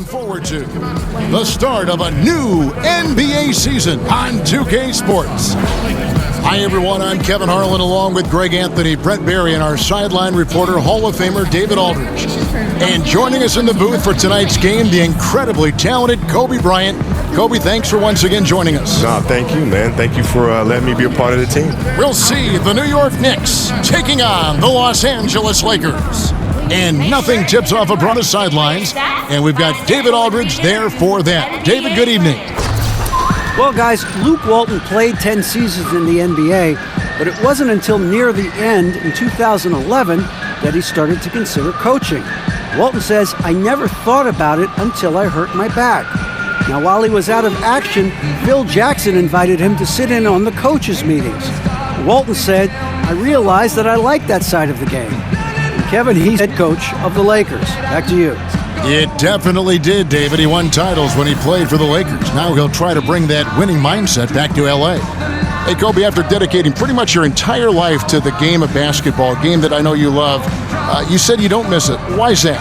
Forward to the start of a new NBA season on 2K Sports. Hi everyone, I'm Kevin Harlan along with Greg Anthony, Brett Barry, and our sideline reporter, Hall of Famer David Aldridge. And joining us in the booth for tonight's game, the incredibly talented Kobe Bryant. Kobe, thanks for once again joining us. No, thank you, man. Thank you for letting me be a part of the team. We'll see the New York Knicks taking on the Los Angeles Lakers. And nothing tips off abroad the sidelines. And we've got David Aldridge there for that. David, good evening. Well, guys, Luke Walton played 10 seasons in the NBA, but it wasn't until near the end in 2011 that he started to consider coaching. Walton says, "I never thought about it until I hurt my back." Now, while he was out of action, Phil Jackson invited him to sit in on the coaches' meetings. Walton said, "I realized that I like that side of the game." Kevin, he's head coach of the Lakers. Back to you. It definitely did, David. He won titles when he played for the Lakers. Now he'll try to bring that winning mindset back to L.A. Hey, Kobe, after dedicating pretty much your entire life to the game of basketball, a game that I know you love, you said you don't miss it. Why is that?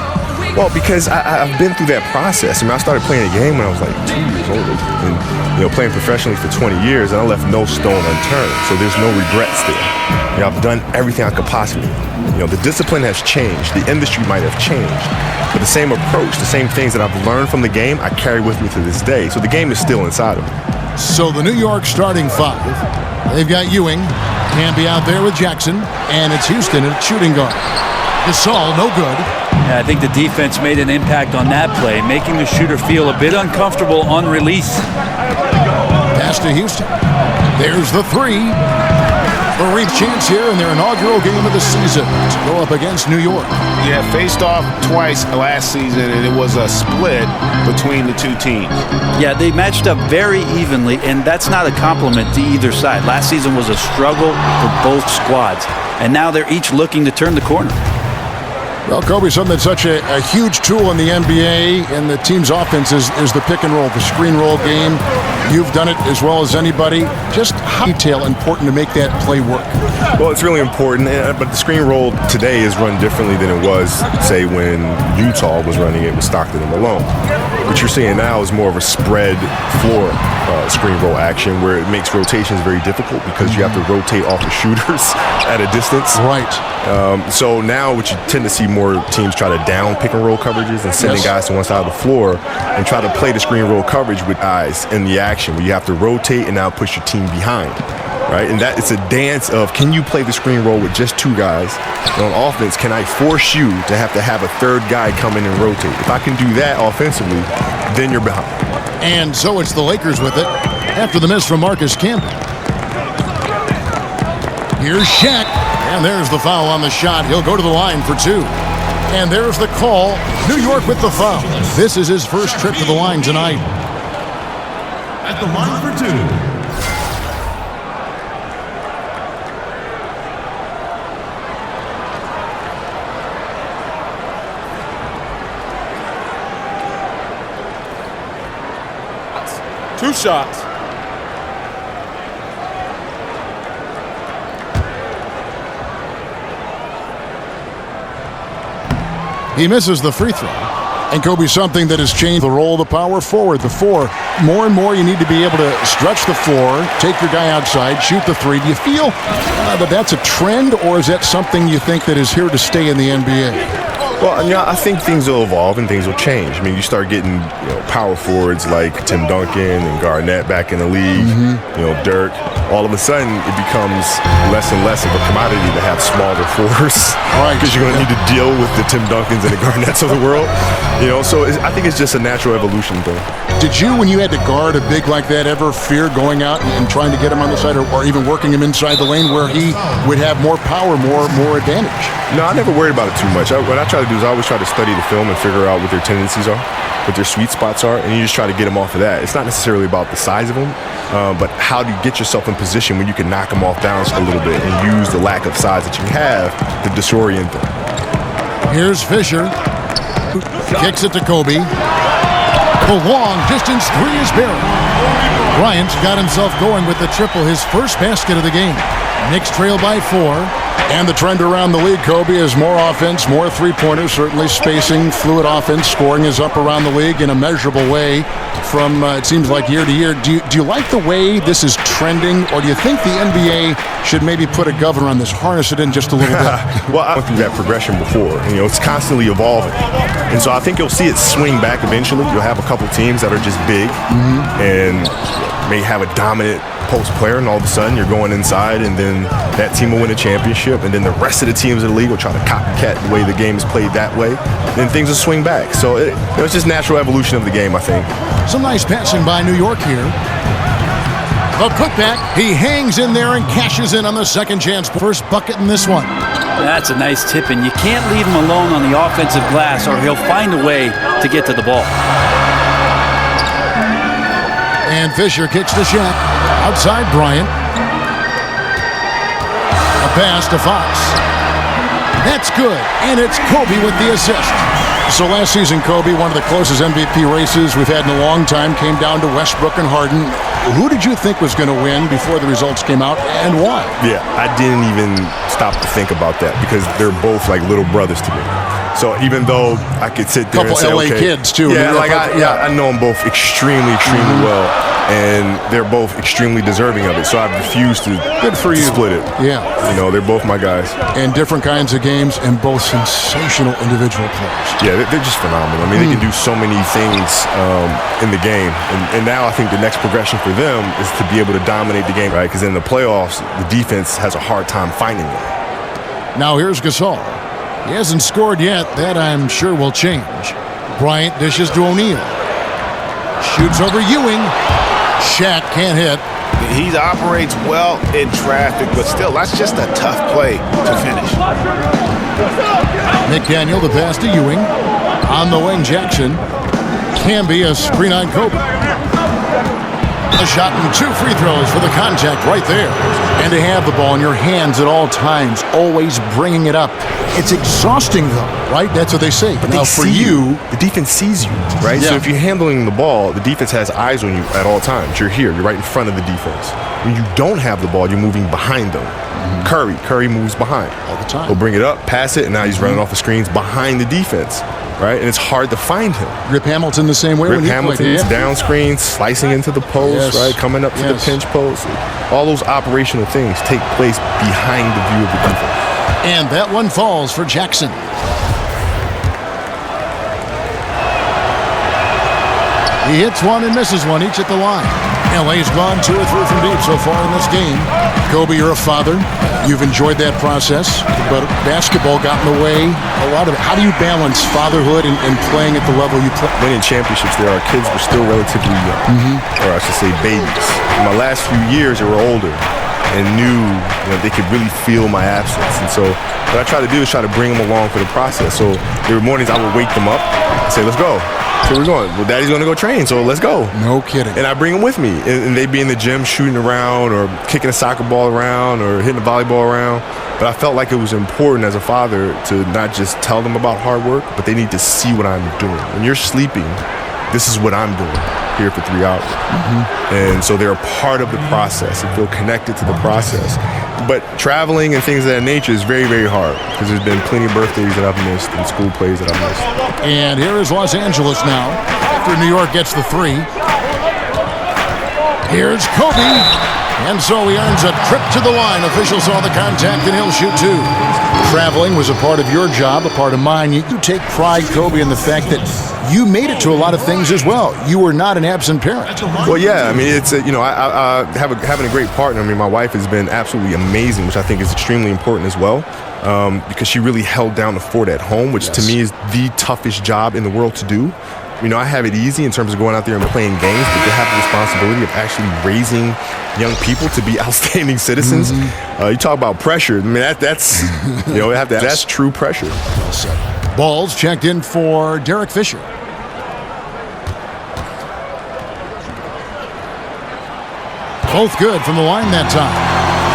Well, because I've been through that process. I mean, I started playing a game when I was like 2 years old, and playing professionally for 20 years, and I left no stone unturned. So there's no regrets there. I've done everything I could possibly. The discipline has changed. The industry might have changed, but the same approach, the same things that I've learned from the game, I carry with me to this day. So the game is still inside of me. So the New York starting five, they've got Ewing, Camby out there with Jackson, and it's Houston at shooting guard. Gasol, no good. Yeah, I think the defense made an impact on that play, making the shooter feel a bit uncomfortable on release. Pass to Houston. There's the three. A reach chance here in their inaugural game of the season to go up against New York. Yeah, faced off twice last season, and it was a split between the two teams. Yeah, they matched up very evenly, and that's not a compliment to either side. Last season was a struggle for both squads, and now they're each looking to turn the corner. Well, Kobe, something that's such a huge tool in the NBA and the team's offense is the pick and roll, the screen roll game. You've done it as well as anybody. Just how detail important to make that play work? Well, it's really important, but the screen roll today is run differently than it was, say, when Utah was running it with Stockton and Malone. What you're seeing now is more of a spread floor screen roll action where it makes rotations very difficult because you have to rotate off the shooters at a distance. Right. So now what you tend to see more teams try to down pick and roll coverages and sending guys to one side of the floor and try to play the screen roll coverage with guys in the action where you have to rotate and now push your team behind. Right, and that it's a dance of, can you play the screen roll with just two guys? And on offense, can I force you to have a third guy come in and rotate? If I can do that offensively, then you're behind. And so it's the Lakers with it after the miss from Marcus Camby. Here's SHAQ, and there's the foul on the shot. He'll go to the line for two. And there's the call. New York with the foul. This is his first trip to the line tonight. At the line for two. Two shots. He misses the free throw. And Kobe, something that has changed the role of the power forward, the four. More and more you need to be able to stretch the floor, take your guy outside, shoot the three. Do you feel that that's a trend, or is that something you think that is here to stay in the NBA? Well, I think things will evolve and things will change. I mean, you start getting power forwards like Tim Duncan and Garnett back in the league, Dirk. All of a sudden, it becomes less and less of a commodity to have smaller fours. Right. Because you're going to need to deal with the Tim Duncans and the Garnetts of the world. So I think it's just a natural evolution thing. Did you, when you had to guard a big like that, ever fear going out and trying to get him on the side or even working him inside the lane where he would have more power, more advantage? No, I never worried about it too much. What I try to do is I always try to study the film and figure out what their tendencies are, what their sweet spots are, and you just try to get them off of that. It's not necessarily about the size of them, but how do you get yourself in position when you can knock them off down a little bit and use the lack of size that you have to disorient them. Here's Fisher. Kicks it to Kobe. The long distance three is buried. Bryant got himself going with the triple, his first basket of the game. Knicks trail by 4. And the trend around the league, Kobe, is more offense, more three-pointers, certainly spacing, fluid offense. Scoring is up around the league in a measurable way from, it seems like, year to year. Do you like the way this is trending, or do you think the NBA should maybe put a governor on this, harness it in just a little bit? Well, I went through that progression before. It's constantly evolving. And so I think you'll see it swing back eventually. You'll have a couple teams that are just big and may have a dominant post player, and all of a sudden you're going inside, and then that team will win a championship, and then the rest of the teams in the league will try to copycat the way the game is played that way. Then things will swing back. So it's just natural evolution of the game, I think. Some nice passing by New York here. The putback, he hangs in there and cashes in on the second chance. First bucket in this one. That's a nice tip, and you can't leave him alone on the offensive glass, or he'll find a way to get to the ball. And Fisher kicks to SHAQ. Outside Bryant. A pass to Fox. That's good. And it's Kobe with the assist. So last season, Kobe, one of the closest MVP races we've had in a long time, came down to Westbrook and Harden. Who did you think was going to win before the results came out, and why? Yeah, I didn't even stop to think about that because they're both like little brothers to me. So even though I could sit there and say, LA kids too. Yeah, I know them both extremely well, and they're both extremely deserving of it. So I've refused to split it. Yeah. They're both my guys. And different kinds of games, and both sensational individual players. Yeah, they're just phenomenal. I mean, they can do so many things in the game. And now I think the next progression for them is to be able to dominate the game, right? Because in the playoffs, the defense has a hard time finding them. Now here's Gasol. He hasn't scored yet. That, I'm sure, will change. Bryant dishes to O'Neal. Shoots over Ewing. SHAQ can't hit. He operates well in traffic, but still, that's just a tough play to finish. McDaniel, the pass to Ewing. On the wing, Jackson. Can be a screen on Kobe. A shot and 2 free throws for the contact right there. And to have the ball in your hands at all times, always bringing it up. It's exhausting, though, right? That's what they say. But now, for you, the defense sees you, right? Yeah. So if you're handling the ball, the defense has eyes on you at all times. You're here. You're right in front of the defense. When you don't have the ball, you're moving behind them. Curry moves behind. All the time. He'll bring it up, pass it, and now he's running off the screens behind the defense, right? And it's hard to find him. Rip Hamilton the same way. Rip Hamilton's down screen, slicing into the post, right? Coming up to the pinch post. All those operational things take place behind the view of the defense. And that one falls for Jackson. He hits one and misses one, each at the line. LA's gone 2 or 3 from deep so far in this game. Kobe, you're a father. You've enjoyed that process, but basketball got in the way a lot of it. How do you balance fatherhood and playing at the level you play? Winning championships, our kids were still relatively young, or I should say babies. In my last few years, they were older and knew they could really feel my absence. And so what I try to do is try to bring them along for the process. So there were mornings I would wake them up and say, let's go. So we're going. Well, Daddy's going to go train, so let's go. No kidding. And I bring them with me. And they'd be in the gym shooting around or kicking a soccer ball around or hitting a volleyball around. But I felt like it was important as a father to not just tell them about hard work, but they need to see what I'm doing. When you're sleeping, this is what I'm doing here for 3 hours. And so they're a part of the process and feel connected to the process. But traveling and things of that nature is very, very hard because there's been plenty of birthdays that I've missed and school plays that I've missed. And here is Los Angeles now after New York gets the 3. Here's Kobe. And so he earns a trip to the line. Officials saw the contact and he'll shoot 2. Traveling was a part of your job, a part of mine. You take pride, Kobe, in the fact that you made it to a lot of things as well. You were not an absent parent. Well, yeah. I mean, it's I having a great partner. I mean, my wife has been absolutely amazing, which I think is extremely important as well, because she really held down the fort at home, which to me is the toughest job in the world to do. I have it easy in terms of going out there and playing games, but they have the responsibility of actually raising young people to be outstanding citizens. You talk about pressure. I mean, that's that's true pressure. Balls checked in for Derek Fisher. Both good from the line that time.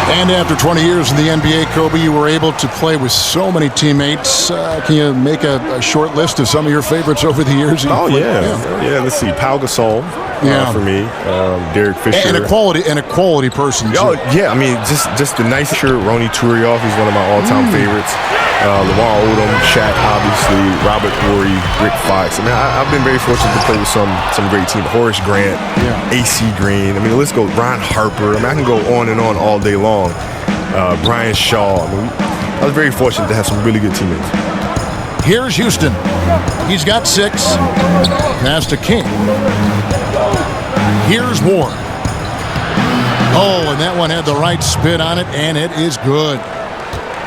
And after 20 years in the NBA, Kobe, you were able to play with so many teammates. Can you make a short list of some of your favorites over the years? Yeah. Let's see. Pau Gasol, for me. Derek Fisher. And a quality person, too. Oh, yeah. I mean, just the nice shirt. Ronnie Turioff is one of my all-time favorites. Lamar Odom, SHAQ, obviously, Robert Horry, Rick Fox. I mean, I've been very fortunate to play with some great teams. Horace Grant, AC Green. I mean, let's go. Ron Harper. I mean, I can go on and on all day long. Brian Shaw. I mean, I was very fortunate to have some really good teammates. Here's Houston. He's got 6. Pass to King. Here's Ward. Oh, and that one had the right spin on it, and it is good.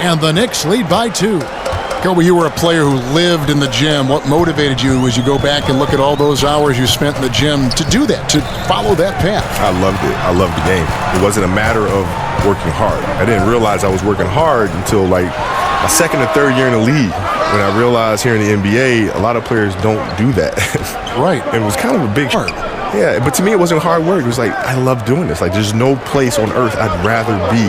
And the Knicks lead by 2. Kobe, you were a player who lived in the gym. What motivated you as you go back and look at all those hours you spent in the gym to do that, to follow that path? I loved it. I loved the game. It wasn't a matter of working hard. I didn't realize I was working hard until like my second or third year in the league, when I realized here in the NBA, a lot of players don't do that. Right. And it was kind of a big... Yeah, but to me, it wasn't hard work. It was like, I love doing this. Like, there's no place on earth I'd rather be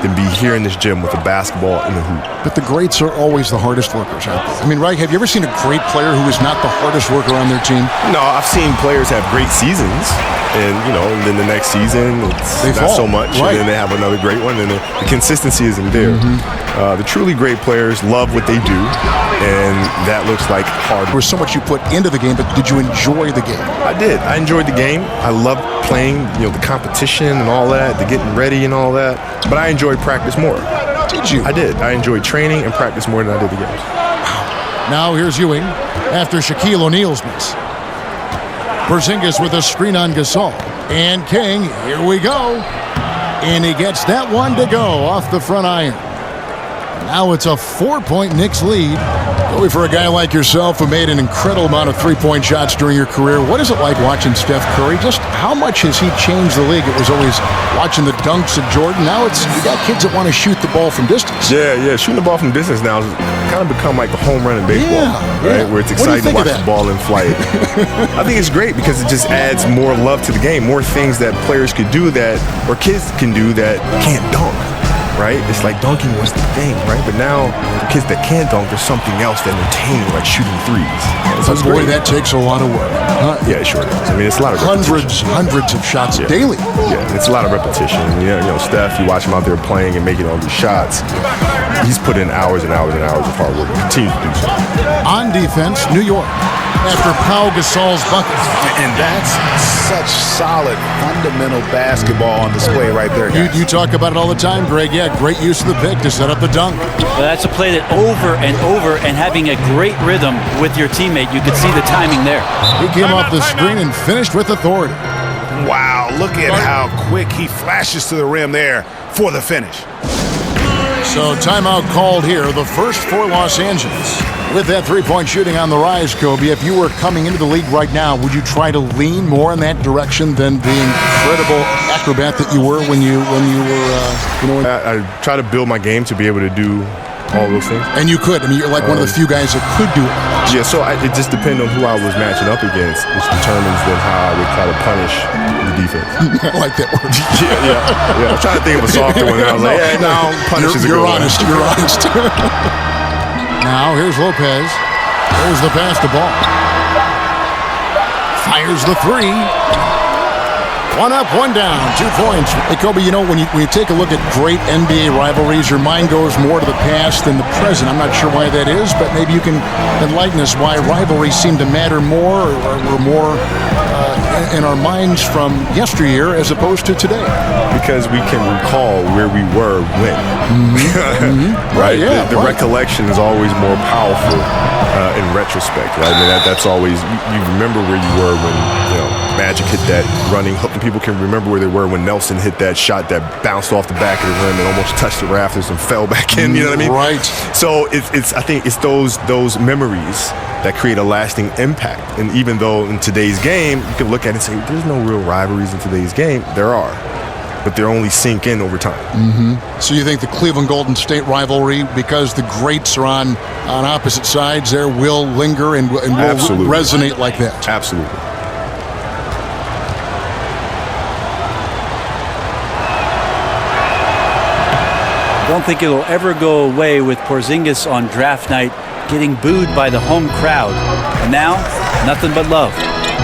than be here in this gym with a basketball and a hoop. But the greats are always the hardest workers out there. I mean, right, have you ever seen a great player who is not the hardest worker on their team? No, I've seen players have great seasons, and, and then the next season, it's not so much, and then they have another great one, and the consistency isn't there. The truly great players love what they do, and that looks like hard. There was so much you put into the game, but did you enjoy the game? I did. I enjoyed the game. I loved playing, the competition and all that, the getting ready and all that. But I enjoyed practice more. Did you? I did. I enjoyed training and practice more than I did the games. Now here's Ewing after Shaquille O'Neal's miss. Porzingis with a screen on Gasol. And King, here we go. And he gets that one to go off the front iron. Now it's a 4-point Knicks lead. Only for a guy like yourself who made an incredible amount of three-point shots during your career, what is it like watching Steph Curry? Just how much has he changed the league? It was always watching the dunks of Jordan. Now you got kids that want to shoot the ball from distance. Yeah. Shooting the ball from distance now has kind of become like a home run in baseball, right? Where it's exciting to watch the ball in flight. I think it's great because it just adds more love to the game, more things that players could do or kids can do that can't dunk. Right? It's like dunking was the thing, right? But now the kids that can't dunk, there's something else that entertain, like shooting threes. So boy, that takes a lot of work. Yeah, it sure does. I mean, it's a lot of hundreds of shots daily. Yeah, it's a lot of repetition. Steph, you watch him out there playing and making all these shots. He's put in hours and hours and hours of hard work and continues to do so. On defense, New York, after Pau Gasol's bucket. And that's such solid, fundamental basketball on display right there, guys. You talk about it all the time, Greg. Yeah, great use of the pick to set up the dunk. Well, that's a play that over and having a great rhythm with your teammate. You could see the timing there. He came off the screen and finished with authority. Wow, look at how quick he flashes to the rim there for the finish. So timeout called here, the first for Los Angeles. With that three-point shooting on the rise, Kobe, if you were coming into the league right now, would you try to lean more in that direction than the incredible acrobat that you were when you were, I try to build my game to be able to do all those things. And you could. I mean, you're like one of the few guys that could do it. Yeah, so it just depends on who I was matching up against, which determines then how I would try to punish the defense. I like that word. Yeah. I'm trying to think of a softer one. I was like, no, punish is a good one. You're honest. Now, here's Lopez. There's the pass to Ball. Fires the three. One up, one down, 2 points. Hey, Kobe, when you take a look at great NBA rivalries, your mind goes more to the past than the present. I'm not sure why that is, but maybe you can enlighten us why rivalries seem to matter more or more in our minds from yesteryear as opposed to today. Because we can recall where we were when. Right? The recollection is always more powerful in retrospect, right? I mean, that's always, you remember where you were when, Magic hit that running hook, and people can remember where they were when Nelson hit that shot that bounced off the back of the rim and almost touched the rafters and fell back in. You know what I mean? Right. So I think it's those memories that create a lasting impact. And even though in today's game, you can look at it and say, there's no real rivalries in today's game. There are. But they're only sink in over time. So you think the Cleveland-Golden State rivalry, because the greats are on opposite sides there, will linger and will resonate like that? Absolutely. I don't think it'll ever go away with Porzingis on draft night getting booed by the home crowd. And now, nothing but love.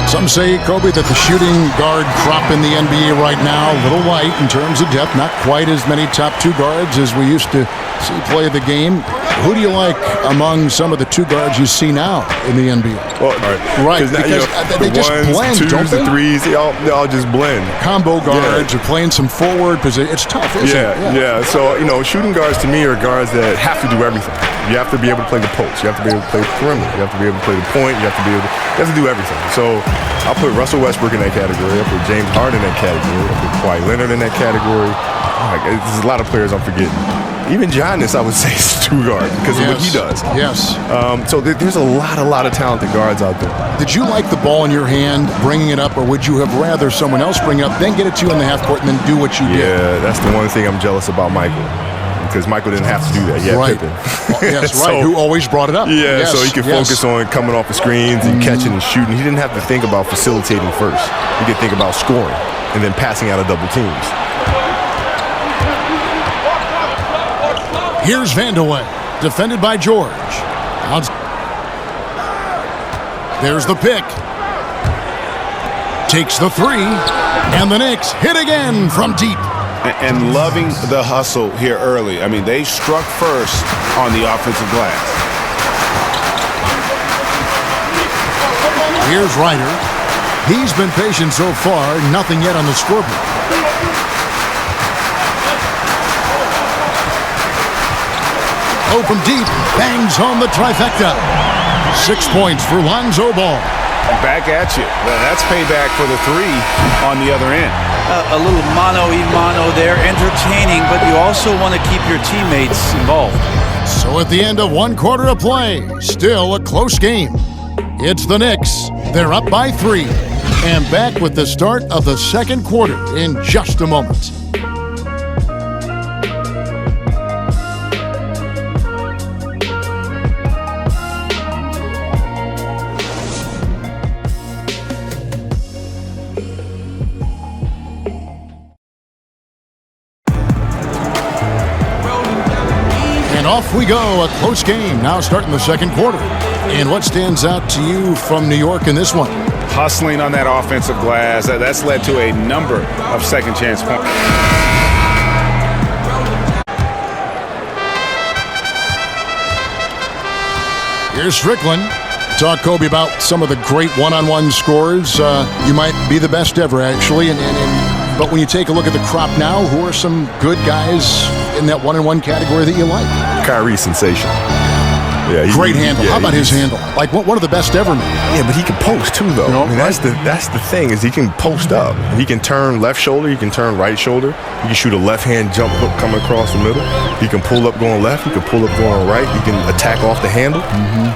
Some say, Kobe, that the shooting guard crop in the NBA right now, a little light in terms of depth, not quite as many top 2 guards as we used to see play the game. Who do you like among some of the 2 guards you see now in the NBA? Well, right, because they just blend, twos, don't they? The threes, they all just blend. Combo guards are playing some forward position. It's tough, isn't it? Yeah. So, shooting guards to me are guards that have to do everything. You have to be able to play the post. You have to be able to play the perimeter. You have to be able to play the point. You have to do everything. So I'll put Russell Westbrook in that category. I'll put James Harden in that category. I'll put Kawhi Leonard in that category. There's a lot of players I'm forgetting. Even Giannis, I would say, is 2 guard because of what he does. Yes. So there's a lot of talented guards out there. Did you like the ball in your hand, bringing it up, or would you have rather someone else bring it up, then get it to you in the half court, and then do what you did? Yeah, that's the one thing I'm jealous about Michael. Because Michael didn't have to do that. Right. Yes, right. Who always brought it up. Yeah, so he could focus on coming off the screens and catching and shooting. He didn't have to think about facilitating first. He could think about scoring and then passing out of double teams. Here's Vandeweghe, defended by George. There's the pick. Takes the 3, and the Knicks hit again from deep. And loving the hustle here early. I mean, they struck first on the offensive glass. Here's Ryder. He's been patient so far, nothing yet on the scoreboard. Oh, from deep, bangs home the trifecta. 6 points for Lonzo Ball. Back at you. That's payback for the 3 on the other end. A little mano-a-mano there, entertaining, but you also want to keep your teammates involved. So at the end of 1 quarter of play, still a close game. It's the Knicks. They're up by 3. And back with the start of the second quarter in just a moment. Off we go, a close game now starting the second quarter. And what stands out to you from New York in this one? Hustling on that offensive glass. That's led to a number of second chance points. Here's Strickland. Talk, Kobe, about some of the great one-on-one scores. You might be the best ever, actually. But when you take a look at the crop now, who are some good guys in that one-on-one category that you like? Kyrie's sensational. Yeah, great handle. How about his handle? Like one of the best ever, man. Yeah, but he can post too, though. I mean, that's the thing is he can post up. He can turn left shoulder. He can turn right shoulder. He can shoot a left-hand jump hook coming across the middle. He can pull up going left. He can pull up going right. He can attack off the handle.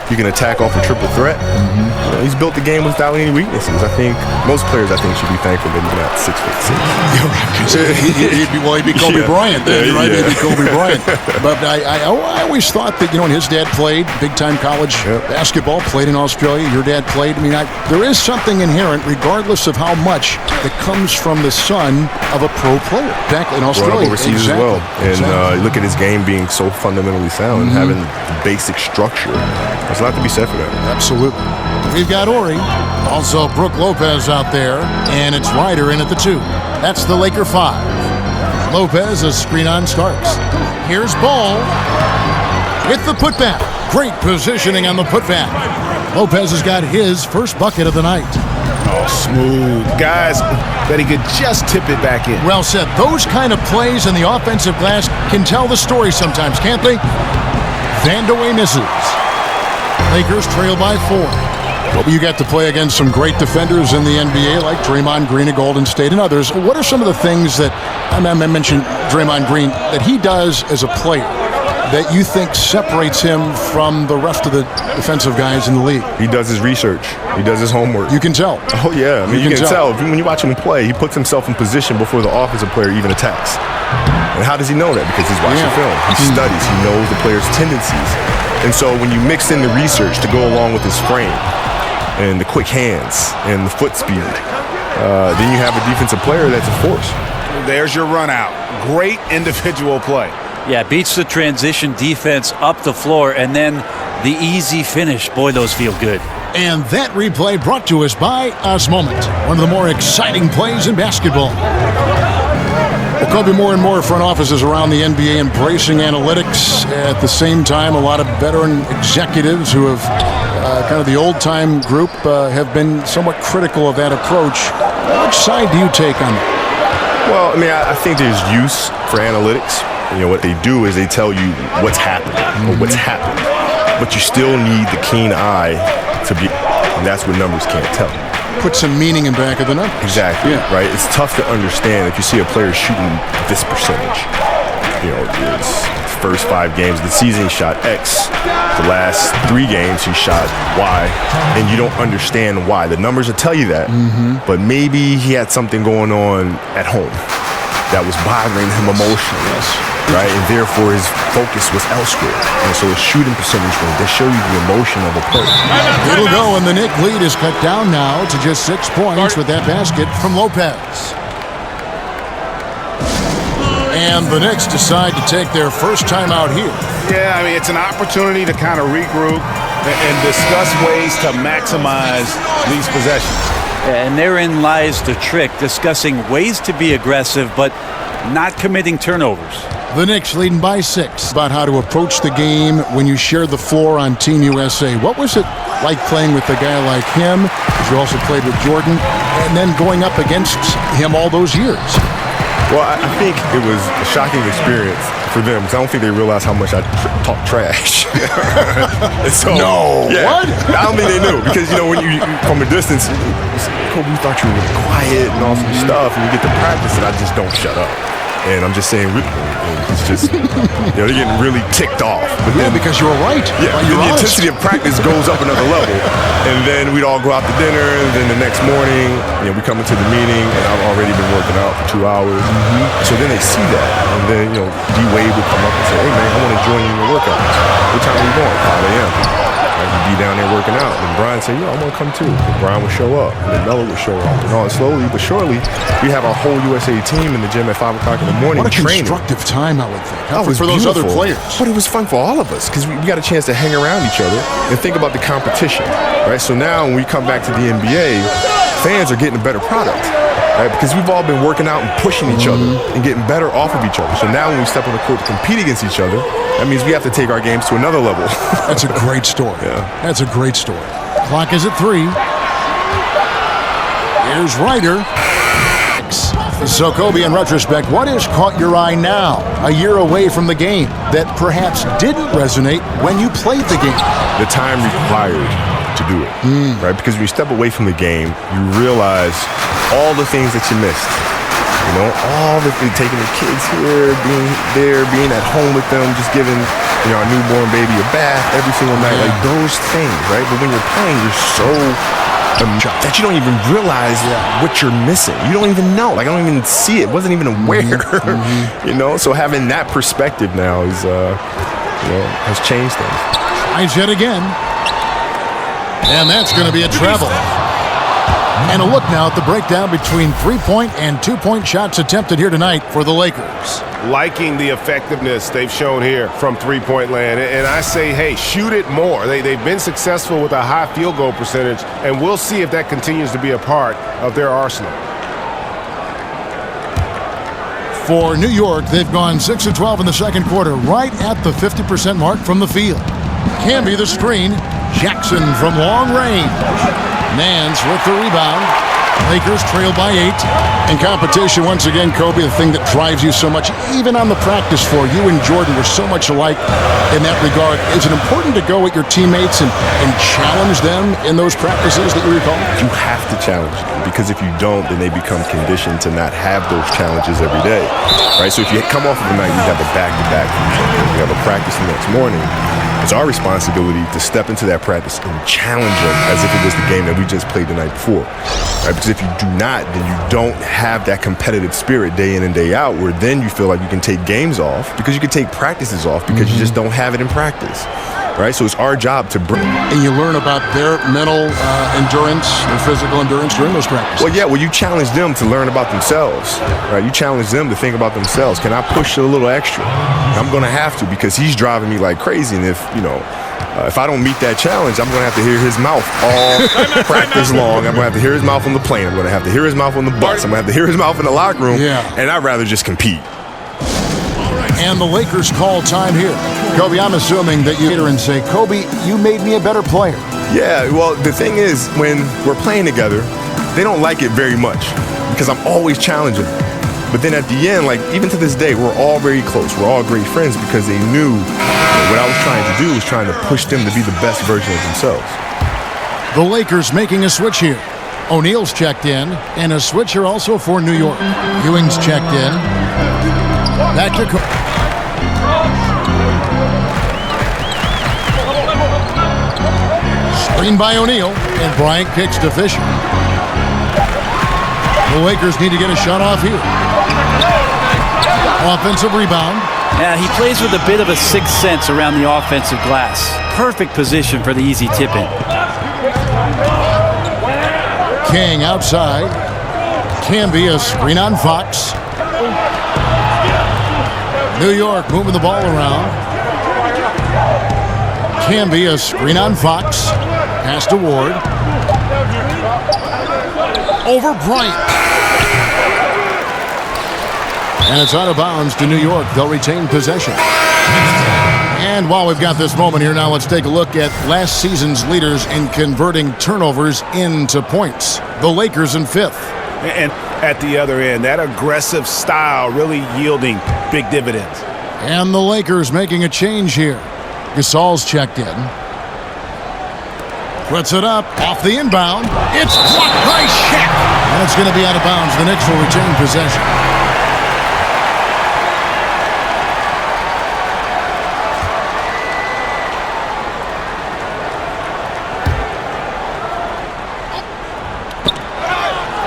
He can attack off a triple threat. He's built the game without any weaknesses. I think most players, should be thankful that he's not 6'6". He'd be Kobe Bryant then, right? He'd be Kobe Bryant. But I always thought that, when his dad played big-time college basketball, played in Australia, your dad played. I mean, there is something inherent, regardless of how much, that comes from the son of a pro player back in Australia. Overseas as well. And look at his game being so fundamentally sound, having the basic structure. There's a lot to be said for that. Absolutely. We've got Ori, also Brook Lopez out there, and it's Ryder in at the 2. That's the Laker 5. Lopez, a screen on starts. Here's Ball with the putback. Great positioning on the putback. Lopez has got his first bucket of the night. Oh, smooth. Guys, that he could just tip it back in. Well said. Those kind of plays in the offensive glass can tell the story sometimes, can't they? Vandeweghe misses. Lakers trail by 4. Well, you got to play against some great defenders in the NBA like Draymond Green of Golden State and others. What are some of the things that, I mentioned Draymond Green, that he does as a player that you think separates him from the rest of the defensive guys in the league? He does his research. He does his homework. You can tell. Oh, yeah. I mean, you can tell. When you watch him play, he puts himself in position before the offensive player even attacks. And how does he know that? Because he's watching film. He studies. He knows the player's tendencies. And so when you mix in the research to go along with his frame and the quick hands and the foot speed, then you have a defensive player that's a force. There's your run out. Great individual play. Yeah, beats the transition defense up the floor, and then the easy finish. Boy, those feel good. And that replay brought to us by Osmoment, one of the more exciting plays in basketball. Well, Kobe, more and more front offices around the NBA embracing analytics. At the same time, a lot of veteran executives who have kind of the old-time group have been somewhat critical of that approach. Which side do you take on that? Well, I mean, I think there's use for analytics. You know, what they do is they tell you what's happening or what's happened. But you still need the keen eye to be, and that's what numbers can't tell. Put some meaning in back of the numbers. Exactly, right? It's tough to understand if you see a player shooting this percentage. You know, his first 5 games of the season, he shot X. The last 3 games, he shot Y. And you don't understand why. The numbers will tell you that, but maybe he had something going on at home that was bothering him emotionally, right? And therefore, his focus was elsewhere. And so his shooting percentage, they show you the emotion of a player. It'll go, and the Knicks lead is cut down now to just 6 points with that basket from Lopez. And the Knicks decide to take their first time out here. Yeah, I mean, it's an opportunity to kind of regroup and discuss ways to maximize these possessions. And therein lies the trick, discussing ways to be aggressive, but not committing turnovers. The Knicks leading by 6. About how to approach the game when you share the floor on Team USA. What was it like playing with a guy like him, because you also played with Jordan, and then going up against him all those years? Well, I think it was a shocking experience for them because I don't think they realized how much I talk trash. So, no, yeah, what? I don't think they knew because, you know, when you from a distance, Kobe, you thought you were really quiet and all some stuff, and you get to practice, and I just don't shut up. And I'm just saying, it's just, you know, they're getting really ticked off. But then, because you were right. Yeah, the intensity of practice goes up another level. And then we'd all go out to dinner, and then the next morning, you know, we come into the meeting, and I've already been working out for 2 hours. So then they see that. And then, you know, D-Wade would come up and say, hey, man, I want to join you in your workouts. What time are you going? 5 a.m. I'd be down there working out. And Brian said, yo, I want to come too. And Brian would show up. And then Melo would show up. And all slowly but surely, we have our whole USA team in the gym at 5 o'clock in the morning. What a training. constructive time, I would think. Oh, for those other players. But it was fun for all of us because we got a chance to hang around each other and think about the competition, right? So now when we come back to the NBA, fans are getting a better product, right? Because we've all been working out and pushing each other and getting better off of each other. So now when we step on the court to compete against each other, that means we have to take our games to another level. That's a great story. Yeah. That's a great story. Clock is at 3. Here's Ryder. So, Kobe, in retrospect, what has caught your eye now, a year away from the game, that perhaps didn't resonate when you played the game? The time required to do it, right? Because when you step away from the game, you realize all the things that you missed. You know, all the taking the kids here, being there, being at home with them, just giving, you know, our newborn baby a bath every single night, like those things, right? But when you're playing, you're so that you don't even realize what you're missing. You don't even know. Like, I don't even see it. Wasn't even aware. You know, so having that perspective now is, you know, has changed things. Tries yet again, and that's going to be a treble. And a look now at the breakdown between 3-point and 2-point shots attempted here tonight for the Lakers. Liking the effectiveness they've shown here from three-point land. And I say, hey, shoot it more. They've been successful with a high field goal percentage, and we'll see if that continues to be a part of their arsenal. For New York, they've gone 6 of 12 in the second quarter, right at the 50% mark from the field. Camby the screen. Jackson from long range. Nance with the rebound. Lakers trail by 8. In competition, once again, Kobe, the thing that drives you so much, even on the practice floor, you and Jordan were so much alike in that regard. Is it important to go with your teammates and challenge them in those practices that you recall? You have to challenge them, because if you don't, then they become conditioned to not have those challenges every day, right? So if you come off of a night, you have a back-to-back, you have a practice the next morning, it's our responsibility to step into that practice and challenge them as if it was the game that we just played the night before, right? Because if you do not, then you don't have that competitive spirit day in and day out, where then you feel like you can take games off because you can take practices off because you just don't have it in practice, right? So it's our job to bring. And you learn about their mental endurance, their physical endurance during those practices. Well, yeah, well, you challenge them to learn about themselves, right? You challenge them to think about themselves. Can I push it a little extra? I'm going to have to, because he's driving me like crazy. And if, you know, If I don't meet that challenge, I'm going to have to hear his mouth all practice long. I'm going to have to hear his mouth on the plane. I'm going to have to hear his mouth on the bus. I'm going to have to hear his mouth in the locker room. Yeah. And I'd rather just compete. And the Lakers call time here. Kobe, I'm assuming that you and say, Kobe, you made me a better player. Yeah, well, the thing is, when we're playing together, they don't like it very much because I'm always challenging them. But then at the end, like, even to this day, we're all very close. We're all great friends because they knew what I was trying to do was trying to push them to be the best version of themselves. The Lakers making a switch here. O'Neal's checked in, and a switch here also for New York. Ewing's checked in. Back to screen by O'Neal, and Bryant kicks to Fisher. The Lakers need to get a shot off here. Offensive rebound. Yeah, he plays with a bit of a sixth sense around the offensive glass. Perfect position for the easy tip-in. King outside. Can be a screen on Fox. New York moving the ball around. Can be a screen on Fox. Pass to Ward. Over Bryant. And it's out of bounds to New York. They'll retain possession. And while we've got this moment here, now let's take a look at last season's leaders in converting turnovers into points. The Lakers in fifth. And at the other end, that aggressive style really yielding big dividends. And the Lakers making a change here. Gasol's checked in. Puts it up off the inbound. It's blocked by SHAQ. And it's going to be out of bounds. The Knicks will retain possession.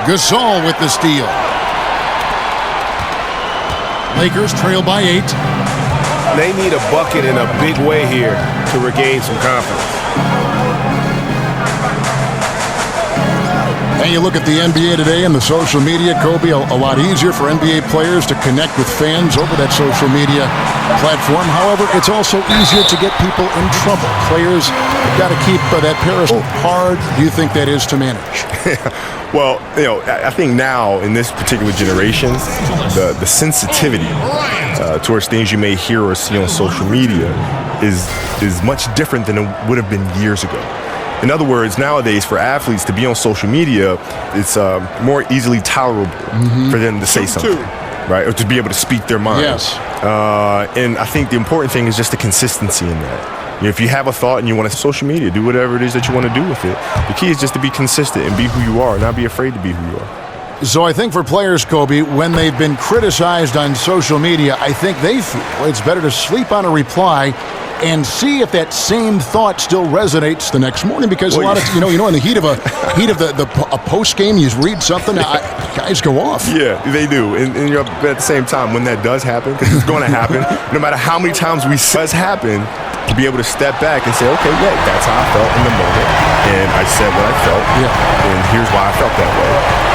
Gasol with the steal. Lakers trail by 8. They need a bucket in a big way here to regain some confidence. And you look at the NBA today and the social media, Kobe, a lot easier for NBA players to connect with fans over that social media platform. However, it's also easier to get people in trouble. Players have got to keep that periscope. Hard do you think that is to manage? Well, I think now in this particular generation, the sensitivity towards things you may hear or see on social media is much different than it would have been years ago. In other words, nowadays for athletes to be on social media, it's more easily tolerable for them to say something, right? Or to be able to speak their mind. Yes. And I think the important thing is just the consistency in that. If you have a thought and you want to social media, do whatever it is that you want to do with it. The key is just to be consistent and be who you are, not be afraid to be who you are. So I think for players, Kobe, when they've been criticized on social media, I think they feel it's better to sleep on a reply and see if that same thought still resonates the next morning. Because a lot of in the heat of a post game, you read something, guys go off. Yeah, they do, and at the same time, when that does happen, because it's going to happen, no matter how many times we see it happen, to be able to step back and say, okay, yeah, that's how I felt in the moment, and I said what I felt, and here's why I felt that way,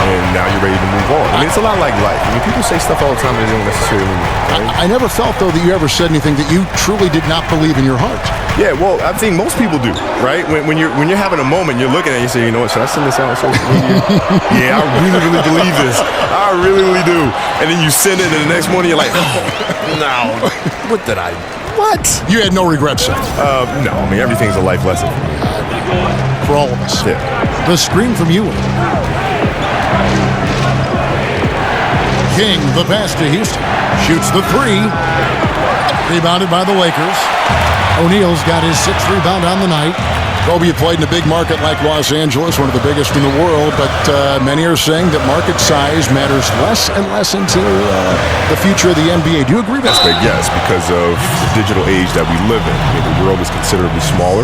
and now you're ready to move on. I mean, it's a lot like life. I mean, people say stuff all the time that they don't necessarily mean. Right? I never felt, though, that you ever said anything that you truly did not believe in your heart. Yeah, well, I think most people do, right? When you're having a moment, you're looking at it, you say, you know what, should I send this out on social media? Yeah, I really believe this. I really do. And then you send it, and the next morning you're like, oh, no, what did I do? What? You had no regrets, son? No, I mean, everything's a life lesson. For all of us. Yeah. The screen from Ewing. King, the pass to Houston. Shoots the 3. Rebounded by the Lakers. O'Neal's got his 6th rebound on the night. Kobe, you played in a big market like Los Angeles, one of the biggest in the world, but many are saying that market size matters less and less into the future of the NBA. Do you agree with that? Yes, because of the digital age that we live in. The world is considerably smaller.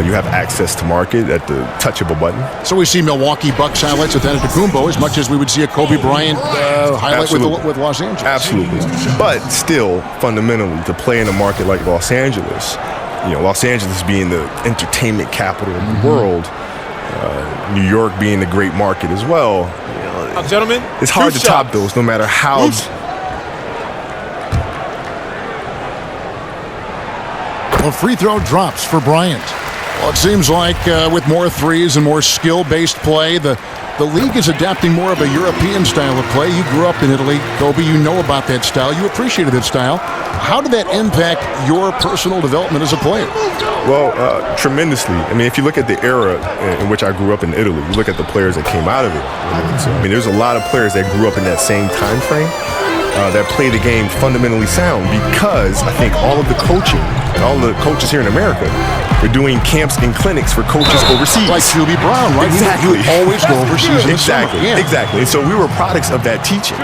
You have access to market at the touch of a button. So we see Milwaukee Bucks highlights with Antetokounmpo as much as we would see a Kobe Bryant highlight with Los Angeles. Absolutely. But still, fundamentally, to play in a market like Los Angeles, Los Angeles being the entertainment capital of the world, New York being a great market as well, gentlemen, it's hard to top those no matter how. A free throw drops for Bryant. Well, it seems like with more threes and more skill-based play, the league is adapting more of a European style of play. You grew up in Italy, Kobe. You know about that style. You appreciated that style. How did that impact your personal development as a player? Well, tremendously. I mean, if you look at the era in which I grew up in Italy, you look at the players that came out of it. I mean, there's a lot of players that grew up in that same time frame that play the game fundamentally sound because I think all of the coaching, all the coaches here in America, we're doing camps and clinics for coaches overseas. Like Hubie Brown, right? Exactly. You always go overseas in the summer. Exactly. And so we were products of that teaching.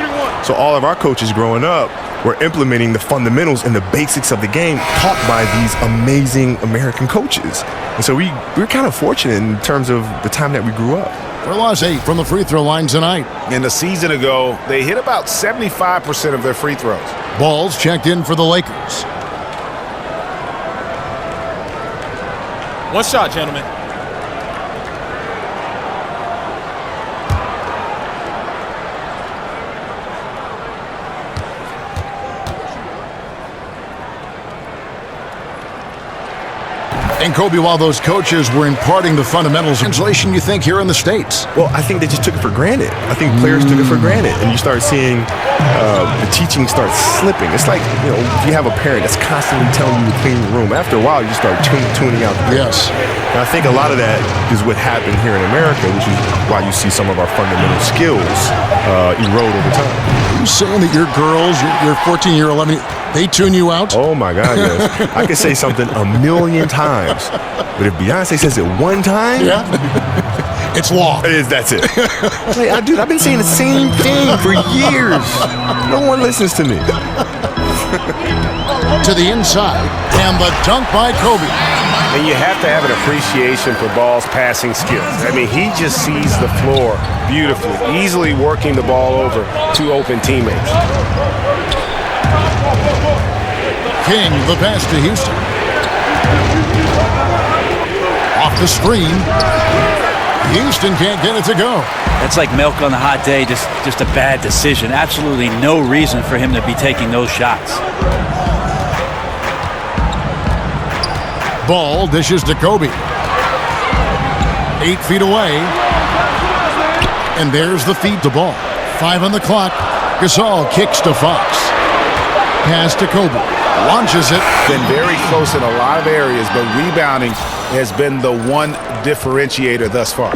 So all of our coaches growing up were implementing the fundamentals and the basics of the game taught by these amazing American coaches. And so we're kind of fortunate in terms of the time that we grew up. For loss 8 from the free throw line tonight. And a season ago, they hit about 75% of their free throws. Ball's checked in for the Lakers. One shot, gentlemen. And Kobe, while those coaches were imparting the fundamentals, translation you think here in the States? Well, I think they just took it for granted. I think players took it for granted. And you start seeing the teaching start slipping. It's like, you know, if you have a parent that's constantly telling you to clean the room, after a while you start tuning out the Yes. And I think a lot of that is what happened here in America, which is why you see some of our fundamental skills erode over time. Are you saying that your girls, your 14-year, 11, they tune you out? Oh, my God, yes. I could say something a million times, but if Beyonce says it one time, it's law. That's it. Like, I've been saying the same thing for years. No one listens to me. To the inside, and the dunk by Kobe. And you have to have an appreciation for Ball's passing skills. I mean, he just sees the floor beautifully, easily working the ball over to open teammates. King, the pass to Houston. Off the screen. Houston can't get it to go. That's like milk on a hot day, just a bad decision. Absolutely no reason for him to be taking those shots. Ball dishes to Kobe. 8 feet away. And there's the feed to Ball. 5 on the clock. Gasol kicks to Fox. Pass to Kobe. Launches it. Been very close in a lot of areas, but rebounding has been the one differentiator thus far.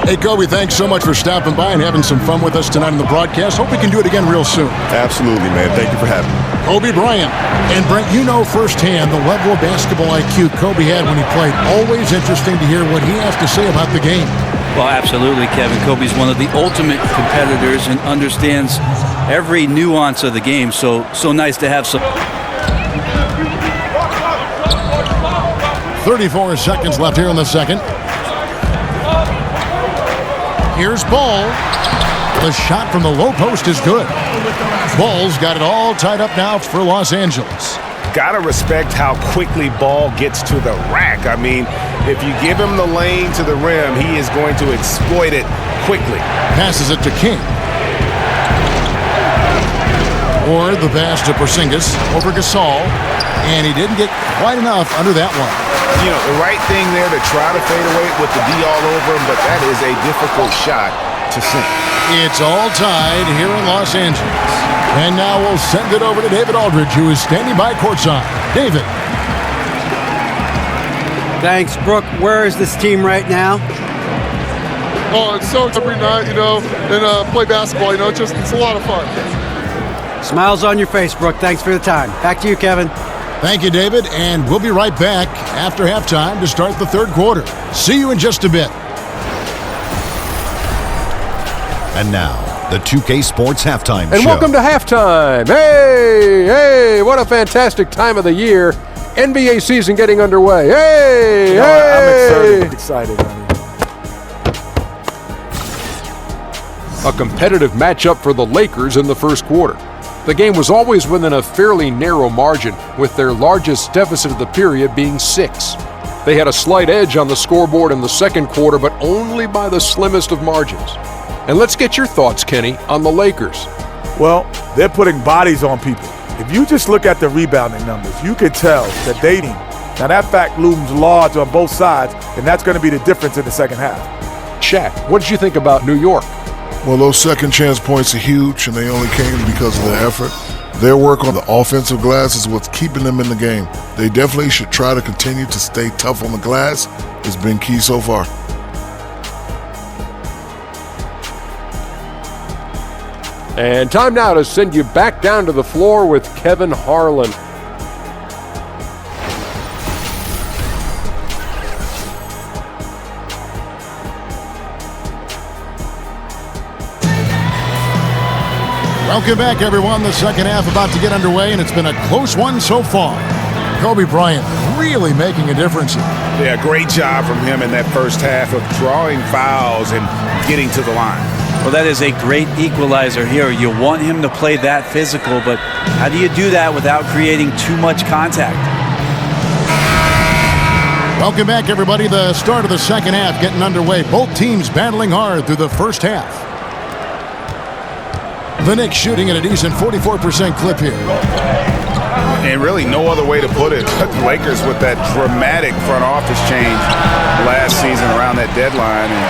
Hey, Kobe, thanks so much for stopping by and having some fun with us tonight on the broadcast. Hope we can do it again real soon. Absolutely, man. Thank you for having me. Kobe Bryant. And Brent, you know firsthand the level of basketball IQ Kobe had when he played. Always interesting to hear what he has to say about the game. Well, absolutely, Kevin. Kobe's one of the ultimate competitors and understands every nuance of the game. So nice to have some. 34 seconds left here in the second. Here's Ball. The shot from the low post is good. Ball's got it all tied up now for Los Angeles. Gotta respect how quickly Ball gets to the rack. I mean, if you give him the lane to the rim, he is going to exploit it quickly. Passes it to King. Or the pass to Porzingis over Gasol. And he didn't get quite enough under that one. You know, the right thing there to try to fade away with the D all over him, but that is a difficult shot to sink. It's all tied here in Los Angeles. And now we'll send it over to David Aldridge, who is standing by courtside. David. Thanks, Brooke. Where is this team right now? Oh, it's so every night, you know, and play basketball, you know, it's a lot of fun. Smiles on your face, Brooke. Thanks for the time. Back to you, Kevin. Thank you, David, and we'll be right back after halftime to start the third quarter. See you in just a bit. And now, the 2K Sports Halftime Show. And welcome to halftime. Hey, what a fantastic time of the year. NBA season getting underway. I'm excited, honey. A competitive matchup for the Lakers in the first quarter. The game was always within a fairly narrow margin, with their largest deficit of the period being 6. They had a slight edge on the scoreboard in the second quarter, but only by the slimmest of margins. And let's get your thoughts, Kenny, on the Lakers. Well, they're putting bodies on people. If you just look at the rebounding numbers, you could tell that they need Now that fact looms large on both sides, and that's going to be the difference in the second half. SHAQ, what did you think about New York? Well, those second chance points are huge, and they only came because of their effort. Their work on the offensive glass is what's keeping them in the game. They definitely should try to continue to stay tough on the glass. It's been key so far. And time now to send you back down to the floor with Kevin Harlan. Welcome back, everyone. The second half about to get underway, and it's been a close one so far. Kobe Bryant really making a difference here. Yeah, great job from him in that first half of drawing fouls and getting to the line. Well, that is a great equalizer here. You want him to play that physical, but how do you do that without creating too much contact? Welcome back, everybody. The start of the second half getting underway. Both teams battling hard through the first half. The Knicks shooting at a decent 44% clip here. And really no other way to put it. The Lakers with that dramatic front office change last season around that deadline. And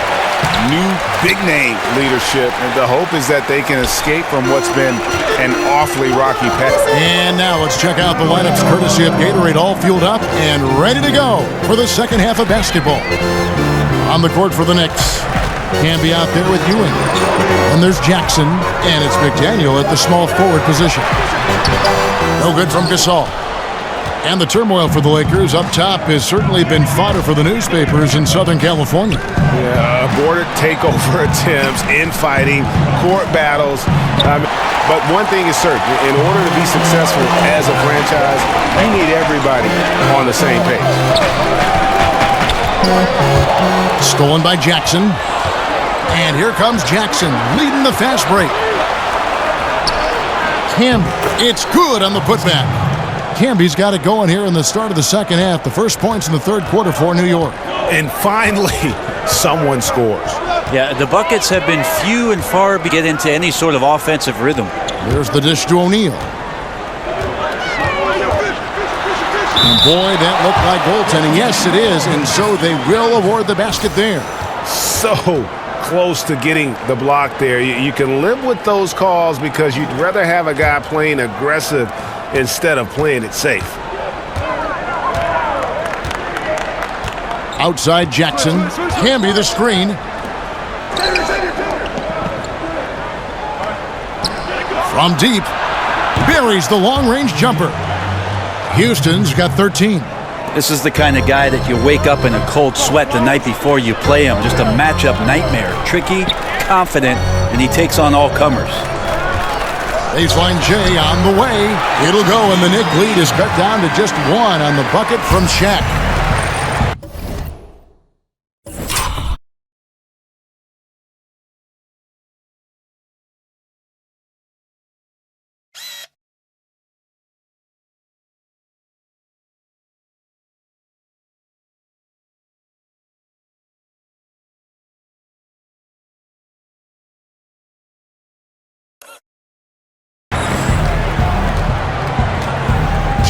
new big name leadership. And the hope is that they can escape from what's been an awfully rocky path. And now let's check out the lineups courtesy of Gatorade, all fueled up and ready to go for the second half of basketball. On the court for the Knicks. Camby out there with Ewing. And there's Jackson, and it's McDaniel at the small forward position. No good from Gasol. And the turmoil for the Lakers up top has certainly been fodder for the newspapers in Southern California. Yeah, aborted takeover attempts, infighting, court battles. But one thing is certain, in order to be successful as a franchise, you need everybody on the same page. Stolen by Jackson. And here comes Jackson leading the fast break. Camby, it's good on the putback. Camby's got it going here in the start of the second half. The first points in the third quarter for New York. And finally, someone scores. Yeah, the buckets have been few and far to get into any sort of offensive rhythm. There's the dish to O'Neal. And boy, that looked like goaltending. Yes, it is, and so they will award the basket there. So close to getting the block there. You can live with those calls because you'd rather have a guy playing aggressive instead of playing it safe. Outside Jackson. Camby the screen. From deep. Buries the long-range jumper. Houston's got 13. This is the kind of guy that you wake up in a cold sweat the night before you play him. Just a matchup nightmare. Tricky, confident, and he takes on all comers. Baseline J on the way. It'll go, and the Knicks lead is cut down to just one on the bucket from SHAQ.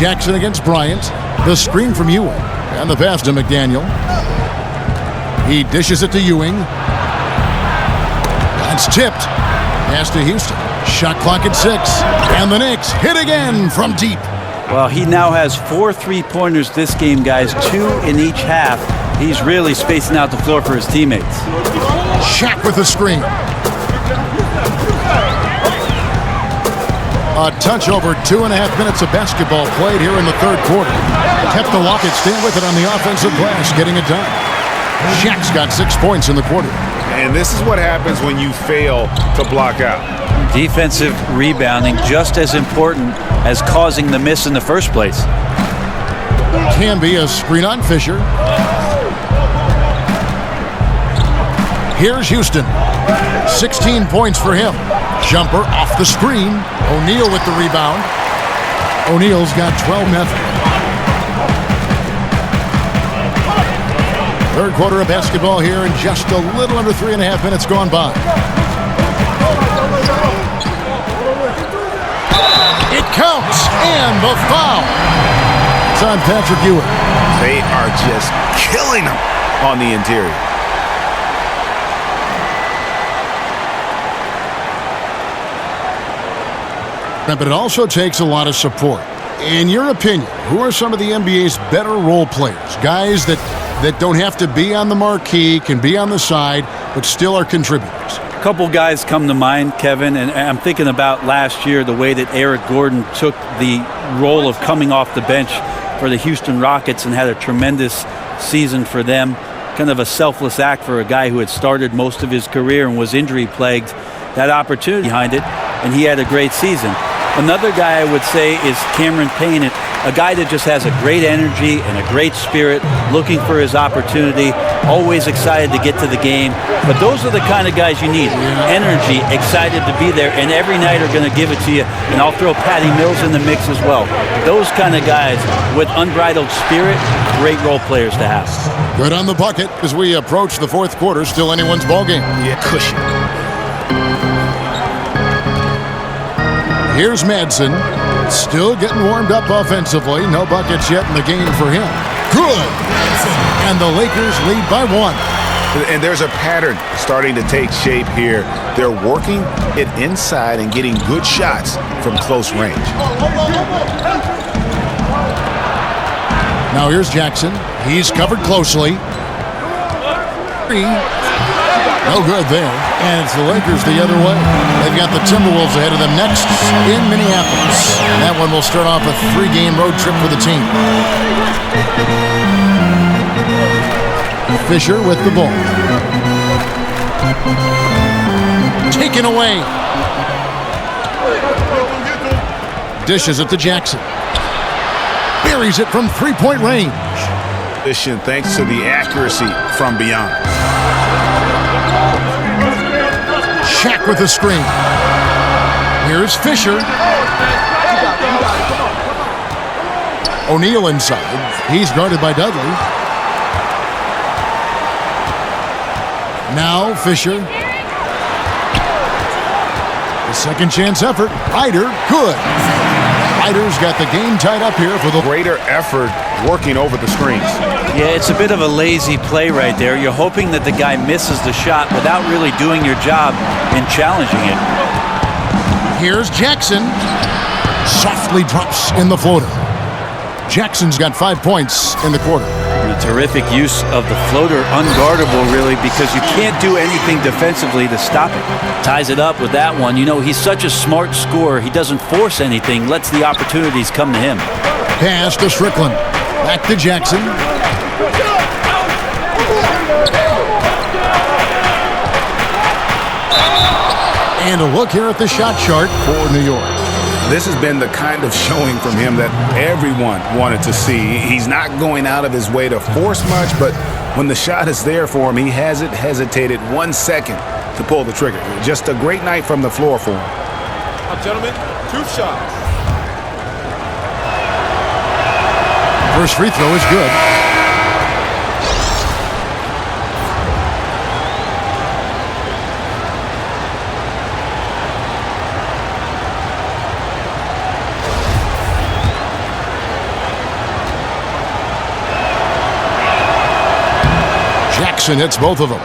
Jackson against Bryant. The screen from Ewing. And the pass to McDaniel. He dishes it to Ewing. That's tipped. Pass to Houston. Shot clock at 6. And the Knicks hit again from deep. Well, he now has 4 3-pointers this game, guys. 2 in each half. He's really spacing out the floor for his teammates. SHAQ with the screen. A touch over 2.5 minutes of basketball played here in the third quarter. Kept the Rockets stand with it on the offensive glass, getting it done. SHAQ's got 6 points in the quarter. And this is what happens when you fail to block out. Defensive rebounding just as important as causing the miss in the first place. Camby, a screen on Fisher. Here's Houston. 16 points for him. Jumper off the screen. O'Neal with the rebound. O'Neal's got 12-0. Third quarter of basketball here, and just a little under 3.5 minutes gone by. It counts, and the foul. It's on Patrick Ewing. They are just killing them on the interior. But it also takes a lot of support. In your opinion, who are some of the NBA's better role players? Guys that don't have to be on the marquee, can be on the side, but still are contributors. A couple guys come to mind, Kevin, and I'm thinking about last year, the way that Eric Gordon took the role of coming off the bench for the Houston Rockets and had a tremendous season for them. Kind of a selfless act for a guy who had started most of his career and was injury-plagued. That opportunity behind it, and he had a great season. Another guy I would say is Cameron Payne, a guy that just has a great energy and a great spirit, looking for his opportunity, always excited to get to the game. But those are the kind of guys you need. Energy, excited to be there, and every night are going to give it to you. And I'll throw Patty Mills in the mix as well. Those kind of guys with unbridled spirit, great role players to have. Good on the bucket as we approach the fourth quarter. Still anyone's ballgame. Yeah, cushion. Here's Madsen, still getting warmed up offensively. No buckets yet in the game for him. Good! And the Lakers lead by 1. And there's a pattern starting to take shape here. They're working it inside and getting good shots from close range. Now here's Jackson. He's covered closely. No good there. And it's the Lakers the other way. They've got the Timberwolves ahead of them next in Minneapolis. That one will start off a 3-game road trip for the team. Fisher with the ball. Taken away. Dishes it to Jackson. Buries it from 3-point range. Thanks to the accuracy from beyond. SHAQ with the screen. Here's Fisher. O'Neal inside. He's guarded by Dudley. Now Fisher. The second chance effort. Ryder, good. Ryder's got the game tied up here for the greater effort working over the screens. Yeah, it's a bit of a lazy play right there. You're hoping that the guy misses the shot without really doing your job and challenging it. Here's Jackson. Softly drops in the floater. Jackson's got 5 points in the quarter. And a terrific use of the floater, unguardable really, because you can't do anything defensively to stop it. Ties it up with that one. You know, he's such a smart scorer. He doesn't force anything, lets the opportunities come to him. Pass to Strickland. Back to Jackson. And a look here at the shot chart for New York. This has been the kind of showing from him that everyone wanted to see. He's not going out of his way to force much, but when the shot is there for him, he hasn't hesitated 1 second to pull the trigger. Just a great night from the floor for him. Gentlemen, 2 shots. First free throw is good. Jackson hits both of them.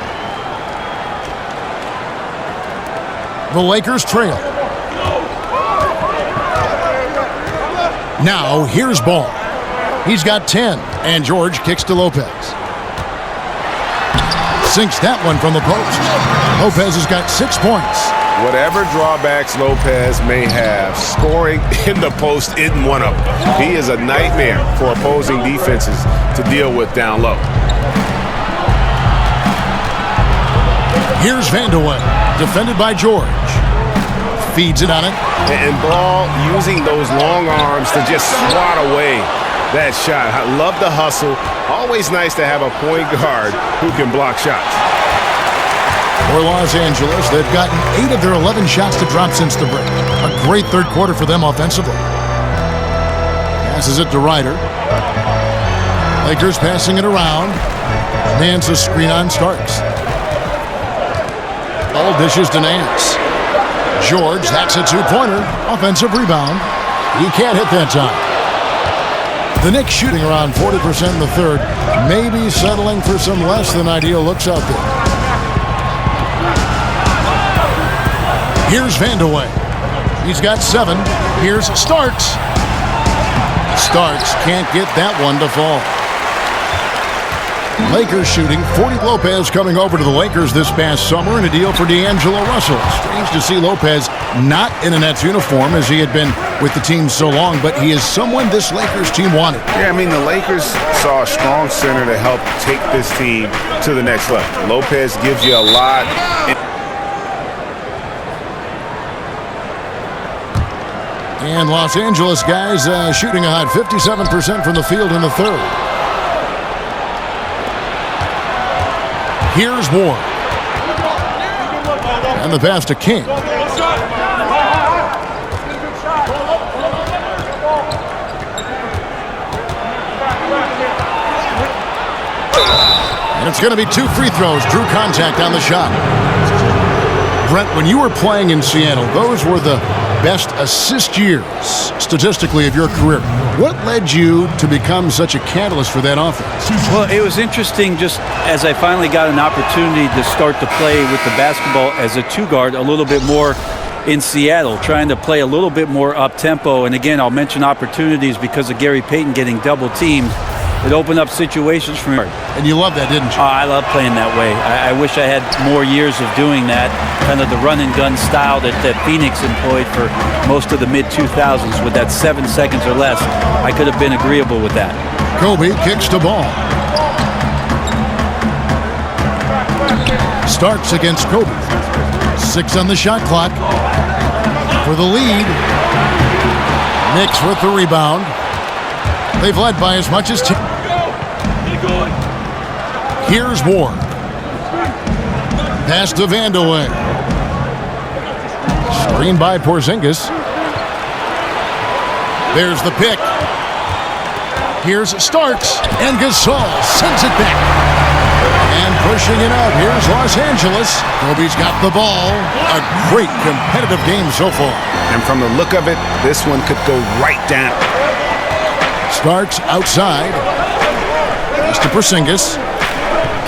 The Lakers trail. Now here's Ball. He's got 10, and George kicks to Lopez. Sinks that one from the post. Lopez has got 6 points. Whatever drawbacks Lopez may have, scoring in the post isn't one of them. He is a nightmare for opposing defenses to deal with down low. Here's Vandeweghe, defended by George. Feeds it on it. And Ball using those long arms to just swat away that shot. I love the hustle. Always nice to have a point guard who can block shots. For Los Angeles, they've gotten 8 of their 11 shots to drop since the break. A great third quarter for them offensively. Passes it to Ryder. Lakers passing it around. Nance a screen on Starks. All dishes to Nance. George, that's a 2-pointer. Offensive rebound. He can't hit that time. The Knicks shooting around 40% in the third, maybe settling for some less than ideal looks out there. Here's Vandeweghe. He's got 7. Here's Starks. Starks can't get that one to fall. Lakers shooting. 40 Lopez coming over to the Lakers this past summer in a deal for D'Angelo Russell. Strange to see Lopez not in a Nets uniform as he had been with the team so long, but he is someone this Lakers team wanted. Yeah, I mean, the Lakers saw a strong center to help take this team to the next level. Lopez gives you a lot. And Los Angeles guys shooting a hot 57% from the field in the third. Here's Ward. And the pass to King. And it's going to be 2 free throws. Drew contact on the shot. Brent, when you were playing in Seattle, those were the best assist years statistically of your career. What led you to become such a catalyst for that offense? Well, it was interesting just as I finally got an opportunity to start to play with the basketball as a 2-guard a little bit more in Seattle, trying to play a little bit more up-tempo. And again, I'll mention opportunities because of Gary Payton getting double-teamed. It opened up situations for me. And you love that, didn't you? Oh, I love playing that way. I wish I had more years of doing that, kind of the run-and-gun style that Phoenix employed for most of the mid-2000s with that 7 seconds or less. I could have been agreeable with that. Kobe kicks the ball. Starks against Kobe. 6 on the shot clock. For the lead. Knicks with the rebound. They've led by as much as 10. Here's Ward. Pass to Vandeweghe. Screen by Porzingis. There's the pick. Here's Starks. And Gasol sends it back. And pushing it out. Here's Los Angeles. Kobe's got the ball. A great competitive game so far. And from the look of it, this one could go right down. Starks outside. Pass to Porzingis.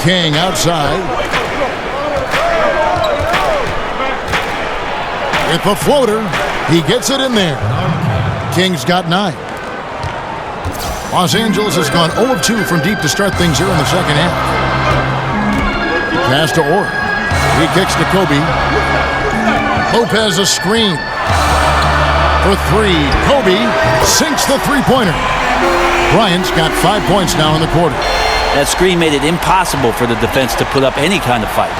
King outside. With the floater, he gets it in there. King's got 9. Los Angeles has gone 0-2 from deep to start things here in the second half. Pass to Orr. He kicks to Kobe. Lopez a screen. For 3. Kobe sinks the three-pointer. Bryant's got 5 points now in the quarter. That screen made it impossible for the defense to put up any kind of fight.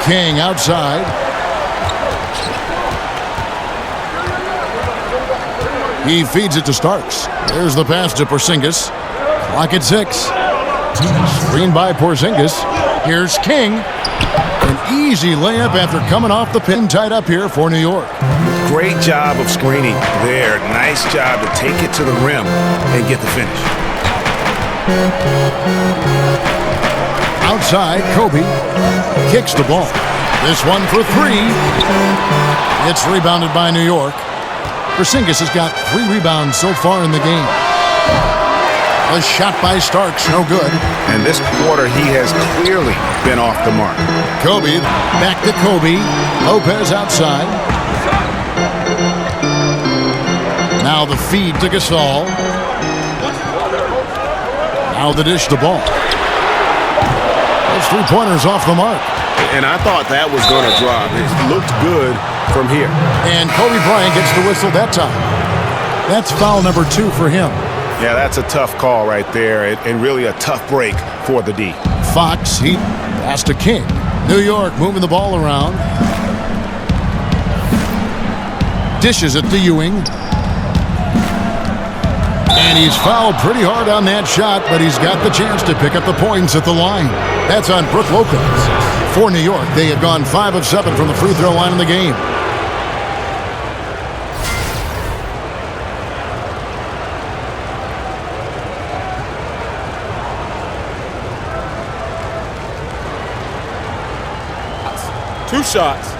King outside. He feeds it to Starks. There's the pass to Porzingis. Clock at 6. Screen by Porzingis. Here's King. An easy layup after coming off the pin, tied up here for New York. Great job of screening there. Nice job to take it to the rim and get the finish. Outside, Kobe kicks the ball. This one for 3. It's rebounded by New York. Porzingis has got 3 rebounds so far in the game. A shot by Starks, no good. And this quarter, he has clearly been off the mark. Kobe, back to Kobe. Lopez outside. Now the feed to Gasol. Now the dish to ball. Those 3-pointers off the mark. And I thought that was going to drop. It looked good from here. And Kobe Bryant gets the whistle that time. That's foul number 2 for him. Yeah, that's a tough call right there, and really a tough break for the D. Fox, he pass to King. New York moving the ball around. Dishes it to Ewing. And he's fouled pretty hard on that shot, but he's got the chance to pick up the points at the line. That's on Brook Lopez. For New York, they have gone 5 of 7 from the free throw line in the game. Two shots.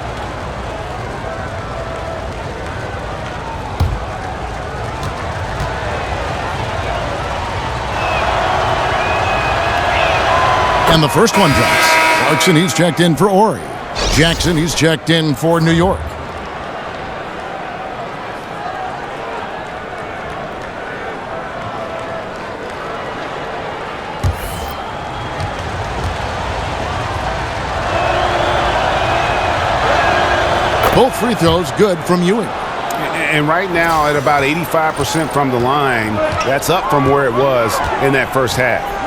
And the first one drops. Clarkson, he's checked in for Ori. Jackson, he's checked in for New York. Both free throws good from Ewing. And right now at about 85% from the line, that's up from where it was in that first half.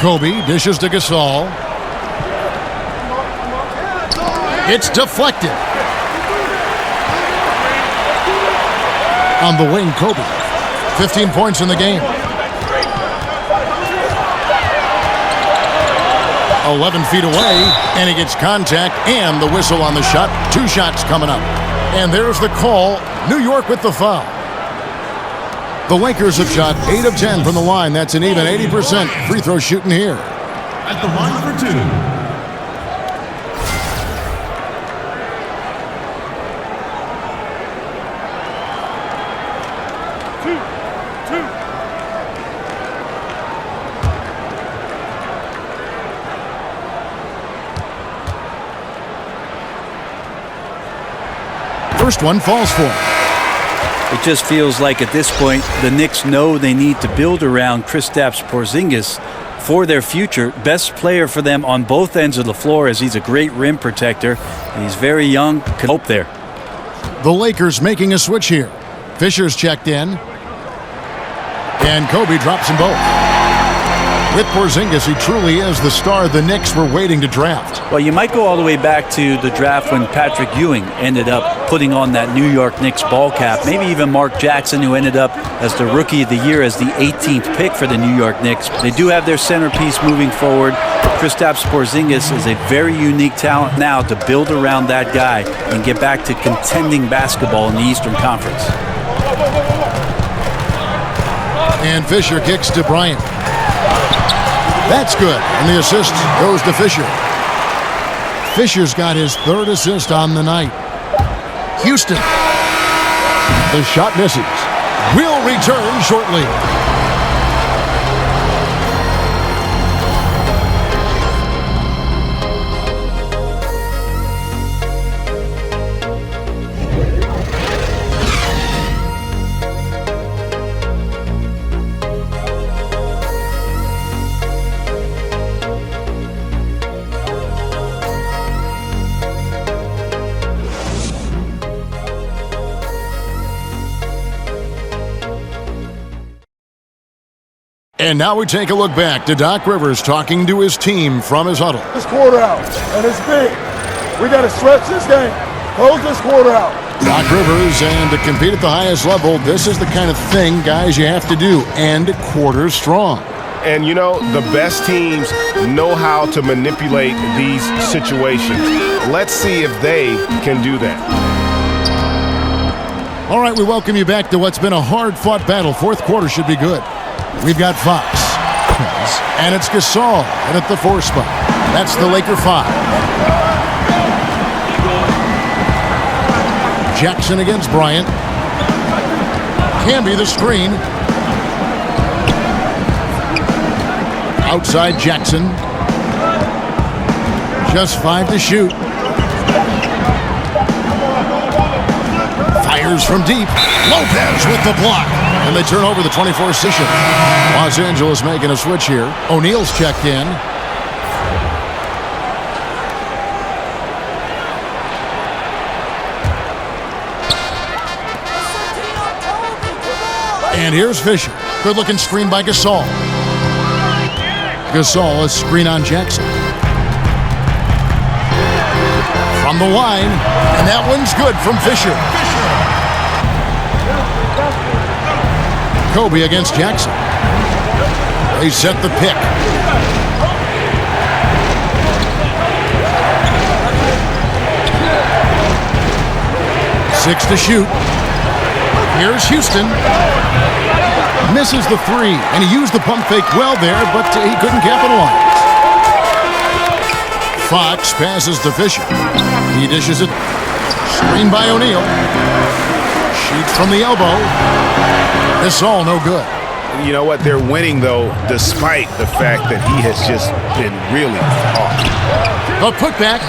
Kobe dishes to Gasol. It's deflected. On the wing, Kobe. 15 points in the game. 11 feet away, and he gets contact and the whistle on the shot. 2 shots coming up. And there's the call. New York with the foul. The Lakers have shot 8 of 10 from the line. That's an even 80% free throw shooting here. At the line for 2. First one falls for him. It just feels like at this point the Knicks know they need to build around Kristaps Porzingis for their future. Best player for them on both ends of the floor, as he's a great rim protector. And he's very young. Could hope there. The Lakers making a switch here. Fisher's checked in. And Kobe drops them both. With Porzingis, he truly is the star the Knicks were waiting to draft. Well, you might go all the way back to the draft when Patrick Ewing ended up putting on that New York Knicks ball cap. Maybe even Mark Jackson, who ended up as the Rookie of the Year as the 18th pick for the New York Knicks. They do have their centerpiece moving forward. Kristaps Porzingis is a very unique talent now to build around that guy and get back to contending basketball in the Eastern Conference. And Fisher kicks to Bryant. That's good, and the assist goes to Fisher. Fisher's got his 3rd assist on the night. Houston. The shot misses. Will return shortly. And now we take a look back to Doc Rivers talking to his team from his huddle. This quarter out, and it's big. We got to stretch this game. Close this quarter out. Doc Rivers, and to compete at the highest level, this is the kind of thing, guys, you have to do. End quarters strong. And, you know, the best teams know how to manipulate these situations. Let's see if they can do that. All right, we welcome you back to what's been a hard-fought battle. 4th quarter should be good. We've got Fox, and it's Gasol, and at the 4 spot. That's the Laker 5. Jackson against Bryant. Can be the screen. Outside Jackson. Just 5 to shoot. Fires from deep. Lopez with the block. And they turn over the 24th position. Los Angeles making a switch here. O'Neal's checked in. And here's Fisher. Good-looking screen by Gasol. Gasol, a screen on Jackson. From the line, and that one's good from Fisher. Kobe against Jackson. They set the pick. Six to shoot. Here's Houston. Misses the 3, and he used the pump fake well there, but he couldn't capitalize. Fox passes to Fisher. He dishes it. Screen by O'Neal. Shoots from the elbow. This all no good. You know what? They're winning, though, despite the fact that he has just been really off. A putback.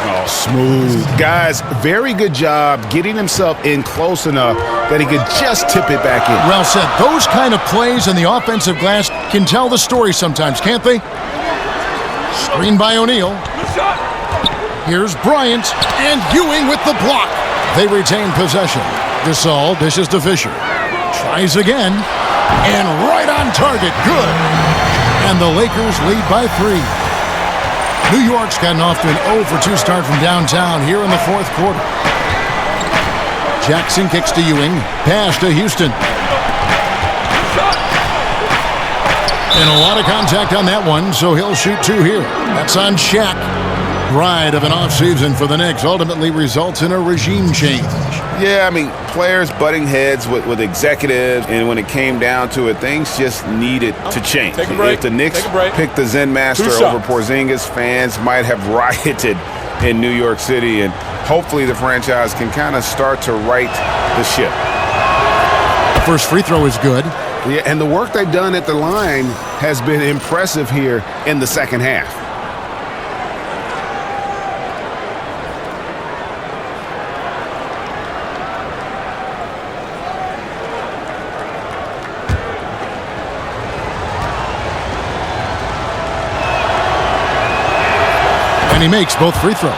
Oh, smooth. Guys, very good job getting himself in close enough that he could just tip it back in. Well said. Those kind of plays in the offensive glass can tell the story sometimes, can't they? Screen by O'Neal. Here's Bryant, and Ewing with the block. They retain possession. Gasol dishes to Fisher. Tries again, and right on target. Good. And the Lakers lead by 3. New York's gotten off to an 0-for-2 start from downtown here in the fourth quarter. Jackson kicks to Ewing. Pass to Houston. And a lot of contact on that one, so he'll shoot 2 here. That's on SHAQ. Ride of an offseason for the Knicks ultimately results in a regime change. Yeah, I mean, players butting heads with executives, and when it came down to it, things just needed to change. Take a break. If the Knicks Take a break. picked the Zen Master over Porzingis, fans might have rioted in New York City, and hopefully the franchise can kind of start to right the ship. The first free throw is good. Yeah, and the work they've done at the line has been impressive here in the second half. And he makes both free throws.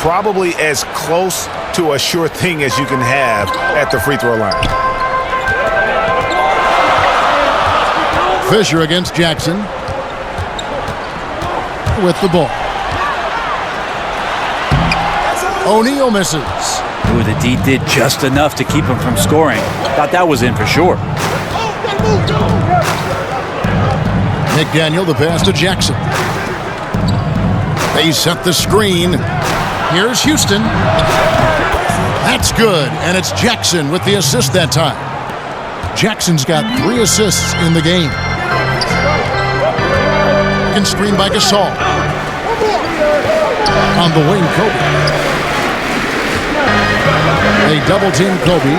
Probably as close to a sure thing as you can have at the free throw line. Fisher against Jackson. With the ball. O'Neal misses. Ooh, the D did just enough to keep him from scoring. Thought that was in for sure. McDaniel, the pass to Jackson. They set the screen. Here's Houston. That's good, and it's Jackson with the assist that time. Jackson's got 3 assists in the game. And screen by Gasol. On the wing, Kobe. They double-team Kobe.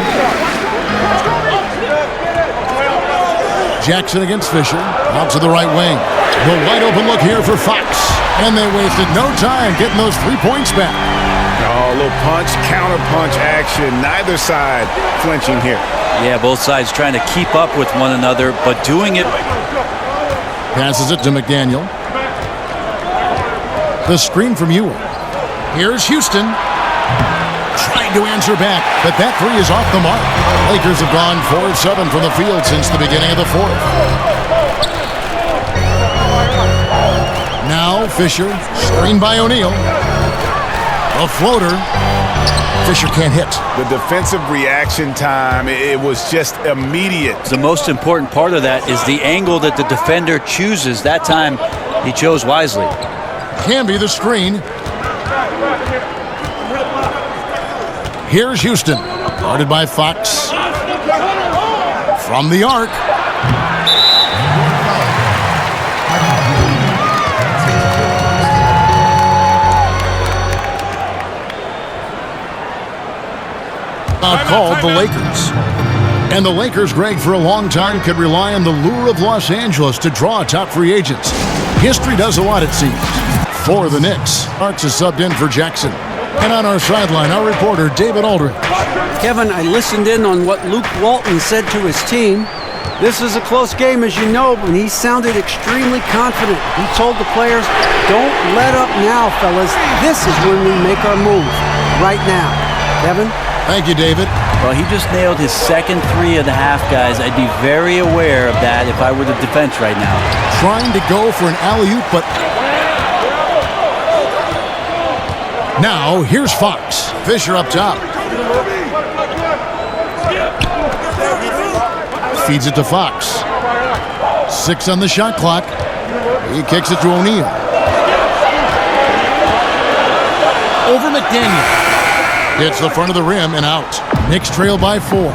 Jackson against Fisher. Out to the right wing. The wide-open look here for Fox. And they wasted no time getting those 3 points back. Oh, a little punch, counter-punch action. Neither side flinching here. Yeah, both sides trying to keep up with one another, but doing it. Passes it to McDaniel. The screen from Ewing. Here's Houston. Trying to answer back, but that 3 is off the mark. Lakers have gone 4 of 7 from the field since the beginning of the fourth. Now Fisher, screen by O'Neal. A floater. Fisher can't hit. The defensive reaction time, it was just immediate. The most important part of that is the angle that the defender chooses. That time, he chose wisely. Can be the screen. Here's Houston, guarded by Fox. From the arc. Called the Lakers. And the Lakers, Greg, for a long time could rely on the lure of Los Angeles to draw top free agents. History does a lot, it seems. For the Knicks, Arts is subbed in for Jackson. And on our sideline, our reporter, David Aldridge. Kevin, I listened in on what Luke Walton said to his team. This is a close game, as you know, and he sounded extremely confident. He told the players, don't let up now, fellas. This is when we make our move. Right now. Kevin? Thank you, David. Well, he just nailed his second 3 of the half, guys. I'd be very aware of that if I were the defense right now. Trying to go for an alley-oop, but now here's Fox. Fisher up top. Feeds it to Fox. 6 on the shot clock. He kicks it to O'Neal. Over McDaniel. Hits the front of the rim and out. Knicks trail by 4.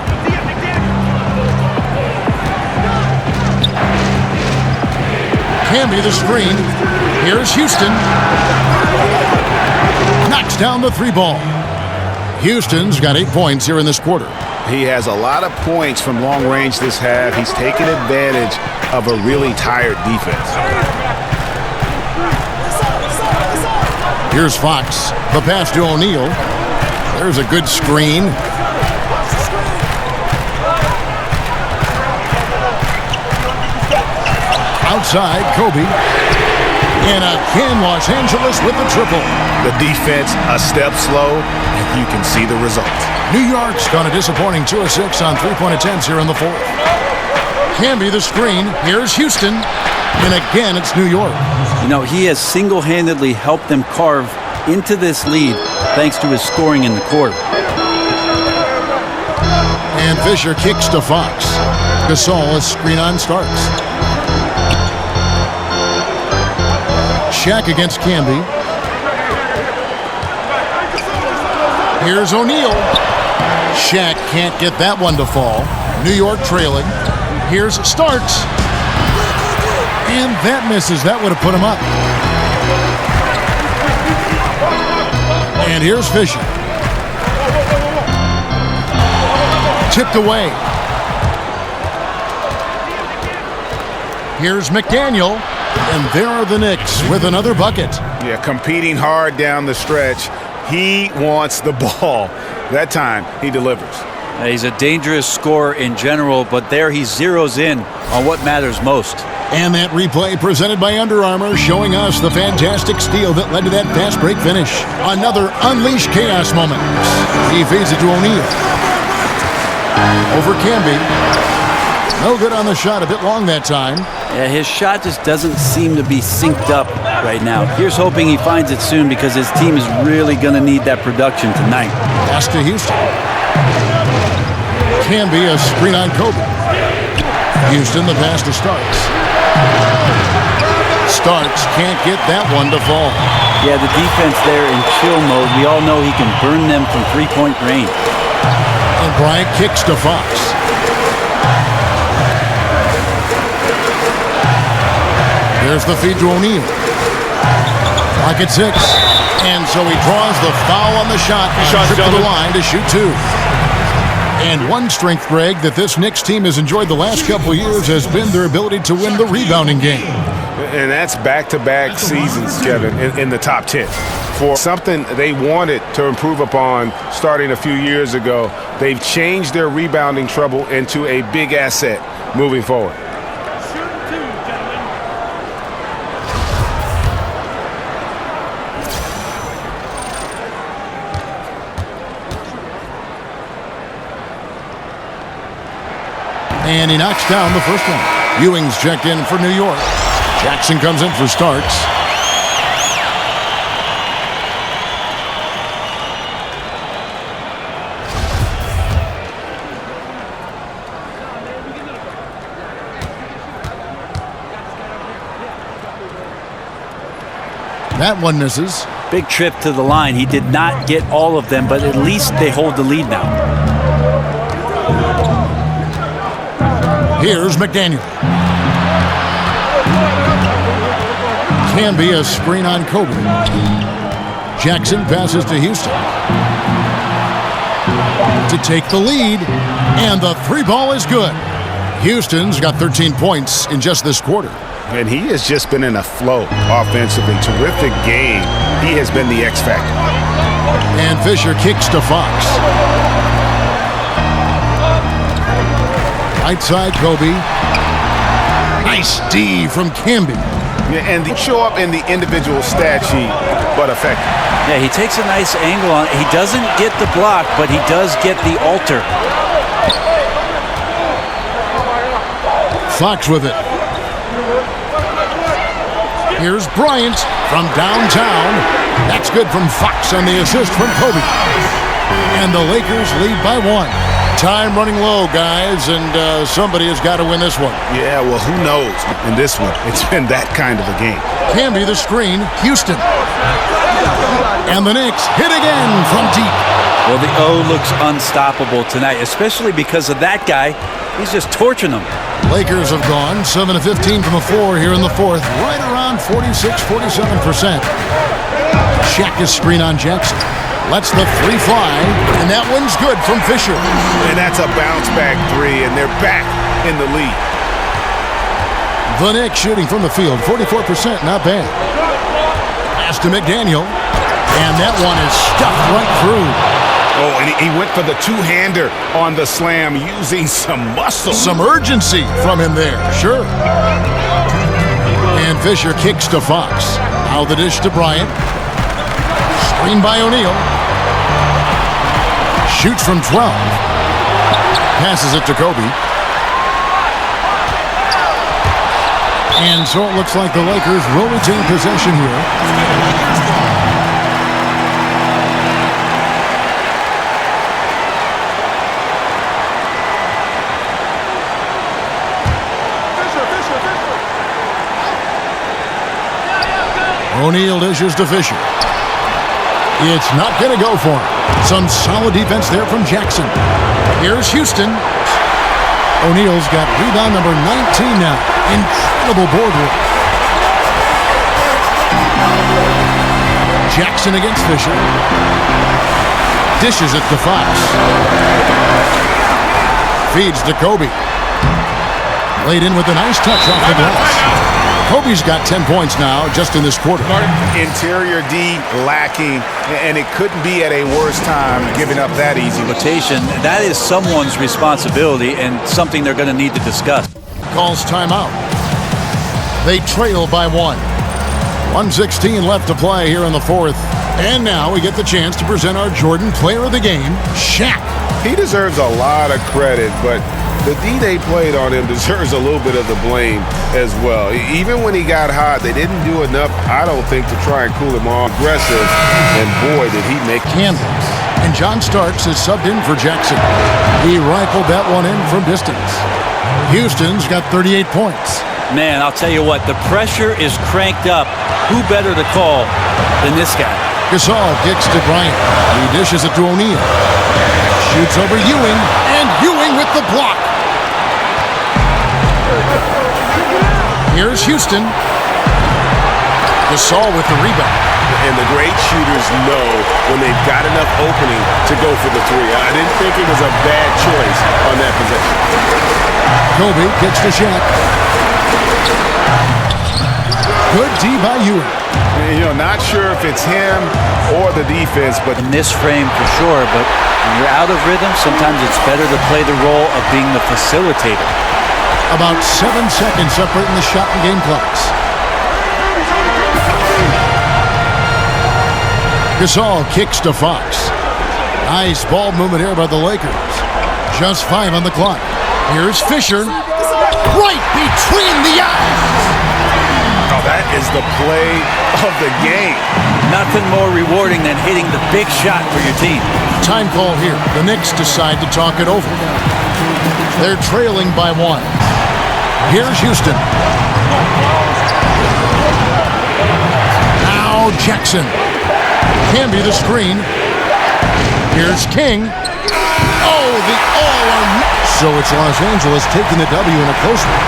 Can be the screen. Here's Houston. Knocks down the 3 ball. Houston's got 8 points here in this quarter. He has a lot of points from long range this half. He's taken advantage of a really tired defense. Here's Fox. The pass to O'Neal. There's a good screen. Outside, Kobe. And again, Los Angeles with the triple. The defense a step slow, and you can see the results. New York's gone a disappointing 2 of 6 on three-point attempts here in the fourth. Camby the screen. Here's Houston. And again, it's New York. You know, he has single-handedly helped them carve into this lead thanks to his scoring in the quarter. And Fisher kicks to Fox. Gasol, a screen on starts. SHAQ against Camby. Here's O'Neal. SHAQ can't get that one to fall. New York trailing. Here's Starks. And that misses. That would have put him up. And here's Fisher. Tipped away. Here's McDaniel. And there are the Knicks with another bucket. Yeah, competing hard down the stretch. He wants the ball. That time, he delivers. He's a dangerous scorer in general, but there he zeroes in on what matters most. And that replay presented by Under Armour showing us the fantastic steal that led to that fast break finish. Another unleashed chaos moment. He feeds it to O'Neal. Over Camby. No good on the shot, a bit long that time. Yeah, his shot just doesn't seem to be synced up right now. Here's hoping he finds it soon because his team is really going to need that production tonight. Pass to Houston. Camby a screen on Kobe. Houston the pass to Starks. Starks can't get that one to fall. Yeah, the defense there in chill mode. We all know he can burn them from three-point range. And Bryant kicks to Fox. There's the feed to O'Neal. Clock at 6. And so he draws the foul on the shot. Trip to the line to shoot 2. And one strength, Greg, that this Knicks team has enjoyed the last couple of years has been their ability to win the rebounding game. And that's back-to-back seasons, Kevin, in the top 10. For something they wanted to improve upon starting a few years ago, they've changed their rebounding trouble into a big asset moving forward. And he knocks down the first one. Ewing's checked in for New York. Jackson comes in for Starks. That one misses. Big trip to the line. He did not get all of them, but at least they hold the lead now. Here's McDaniel. Camby a screen on Kobe. Jackson passes to Houston to take the lead, and the three ball is good. Houston's got 13 points in just this quarter. And he has just been in a flow offensively. Terrific game. He has been the X factor. And Fisher kicks to Fox. Right side, Kobe. Nice D from Camby. Yeah, and they show up in the individual stat sheet, but effective. Yeah, he takes a nice angle on it. He doesn't get the block, but he does get the alter. Fox with it. Here's Bryant from downtown. That's good from Fox on the assist from Kobe. And the Lakers lead by 1. Time running low, guys, and somebody has got to win this one. Yeah, well, who knows? In this one, it's been that kind of a game. Camby the screen, Houston. And the Knicks hit again from deep. Well, the O looks unstoppable tonight, especially because of that guy. He's just torching them. Lakers have gone 7 of 15 from the floor here in the fourth, right around 46-47%. SHAQ is screen on Jackson. Lets the three fly, and that one's good from Fisher. And that's a bounce-back three, and they're back in the lead. The Knicks shooting from the field, 44%, not bad. Pass to McDaniel, and that one is stuffed right through. Oh, and he went for the two-hander on the slam using some muscle. Some urgency from him there, sure. And Fisher kicks to Fox. Now the dish to Bryant. Screen by O'Neal. Shoots from 12. Passes it to Kobe. And so it looks like the Lakers will retain possession here. O'Neal dishes to Fisher. It's not going to go for him. Some solid defense there from Jackson. Here's Houston. O'Neal's got rebound number 19 now. Incredible board work. Jackson against Fisher. Dishes it to Fox. Feeds to Kobe. Laid in with a nice touch off the glass. Kobe's got 10 points now just in this quarter. Interior D lacking, and it couldn't be at a worse time giving up that easy. Rotation, that is someone's responsibility and something they're going to need to discuss. Calls timeout. They trail by 1. 1:16 left to play here in the fourth. And now we get the chance to present our Jordan Player of the Game, SHAQ. He deserves a lot of credit, but the D they played on him deserves a little bit of the blame as well. Even when he got hot, they didn't do enough, I don't think, to try and cool him off. Aggressive, and boy, did he make Campbell. And John Starks is subbed in for Jackson. He rifled that one in from distance. Houston's got 38 points. Man, I'll tell you what, the pressure is cranked up. Who better to call than this guy? Gasol kicks to Bryant. He dishes it to O'Neal. Shoots over Ewing, and Ewing with the block. Here's Houston. Gasol with the rebound. And the great shooters know when they've got enough opening to go for the three. I didn't think it was a bad choice on that possession. Kobe kicks to SHAQ. Good D by Ewing. You know, not sure if it's him or the defense, but in this frame for sure, but when you're out of rhythm, sometimes it's better to play the role of being the facilitator. About 7 seconds separating the shot and game clocks. Gasol kicks to Fox. Nice ball movement here by the Lakers. Just 5 on the clock. Here's Fisher. Right between the eyes. Oh, that is the play of the game. Nothing more rewarding than hitting the big shot for your team. Time call here. The Knicks decide to talk it over. They're trailing by 1. Here's Houston. Now Jackson. Can be the screen. Here's King. Oh, the all-or-nothing. So it's Los Angeles taking the W in a close one.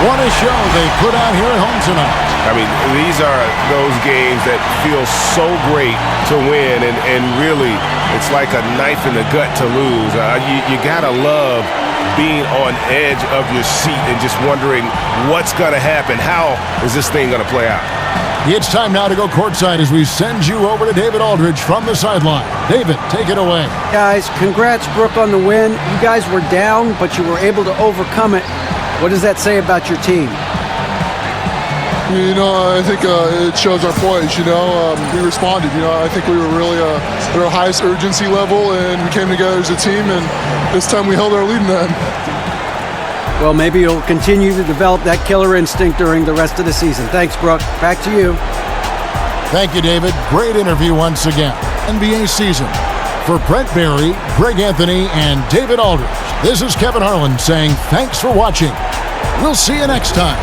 What a show they put on here at home tonight. I mean, these are those games that feel so great to win, and really, it's like a knife in the gut to lose. You gotta love being on edge of your seat and just wondering what's gonna happen. How is this thing gonna play out? It's time now to go courtside as we send you over to David Aldridge from the sideline. David, take it away. Guys, congrats, Brooke, on the win. You guys were down, but you were able to overcome it. What does that say about your team? You know, I think it shows our poise, you know. We responded, you know. I think we were really at our highest urgency level, and we came together as a team, and this time we held our lead in that. Well, maybe you'll continue to develop that killer instinct during the rest of the season. Thanks, Brooke. Back to you. Thank you, David. Great interview once again. NBA season. For Brent Barry, Greg Anthony, and David Aldridge, this is Kevin Harlan saying thanks for watching. We'll see you next time.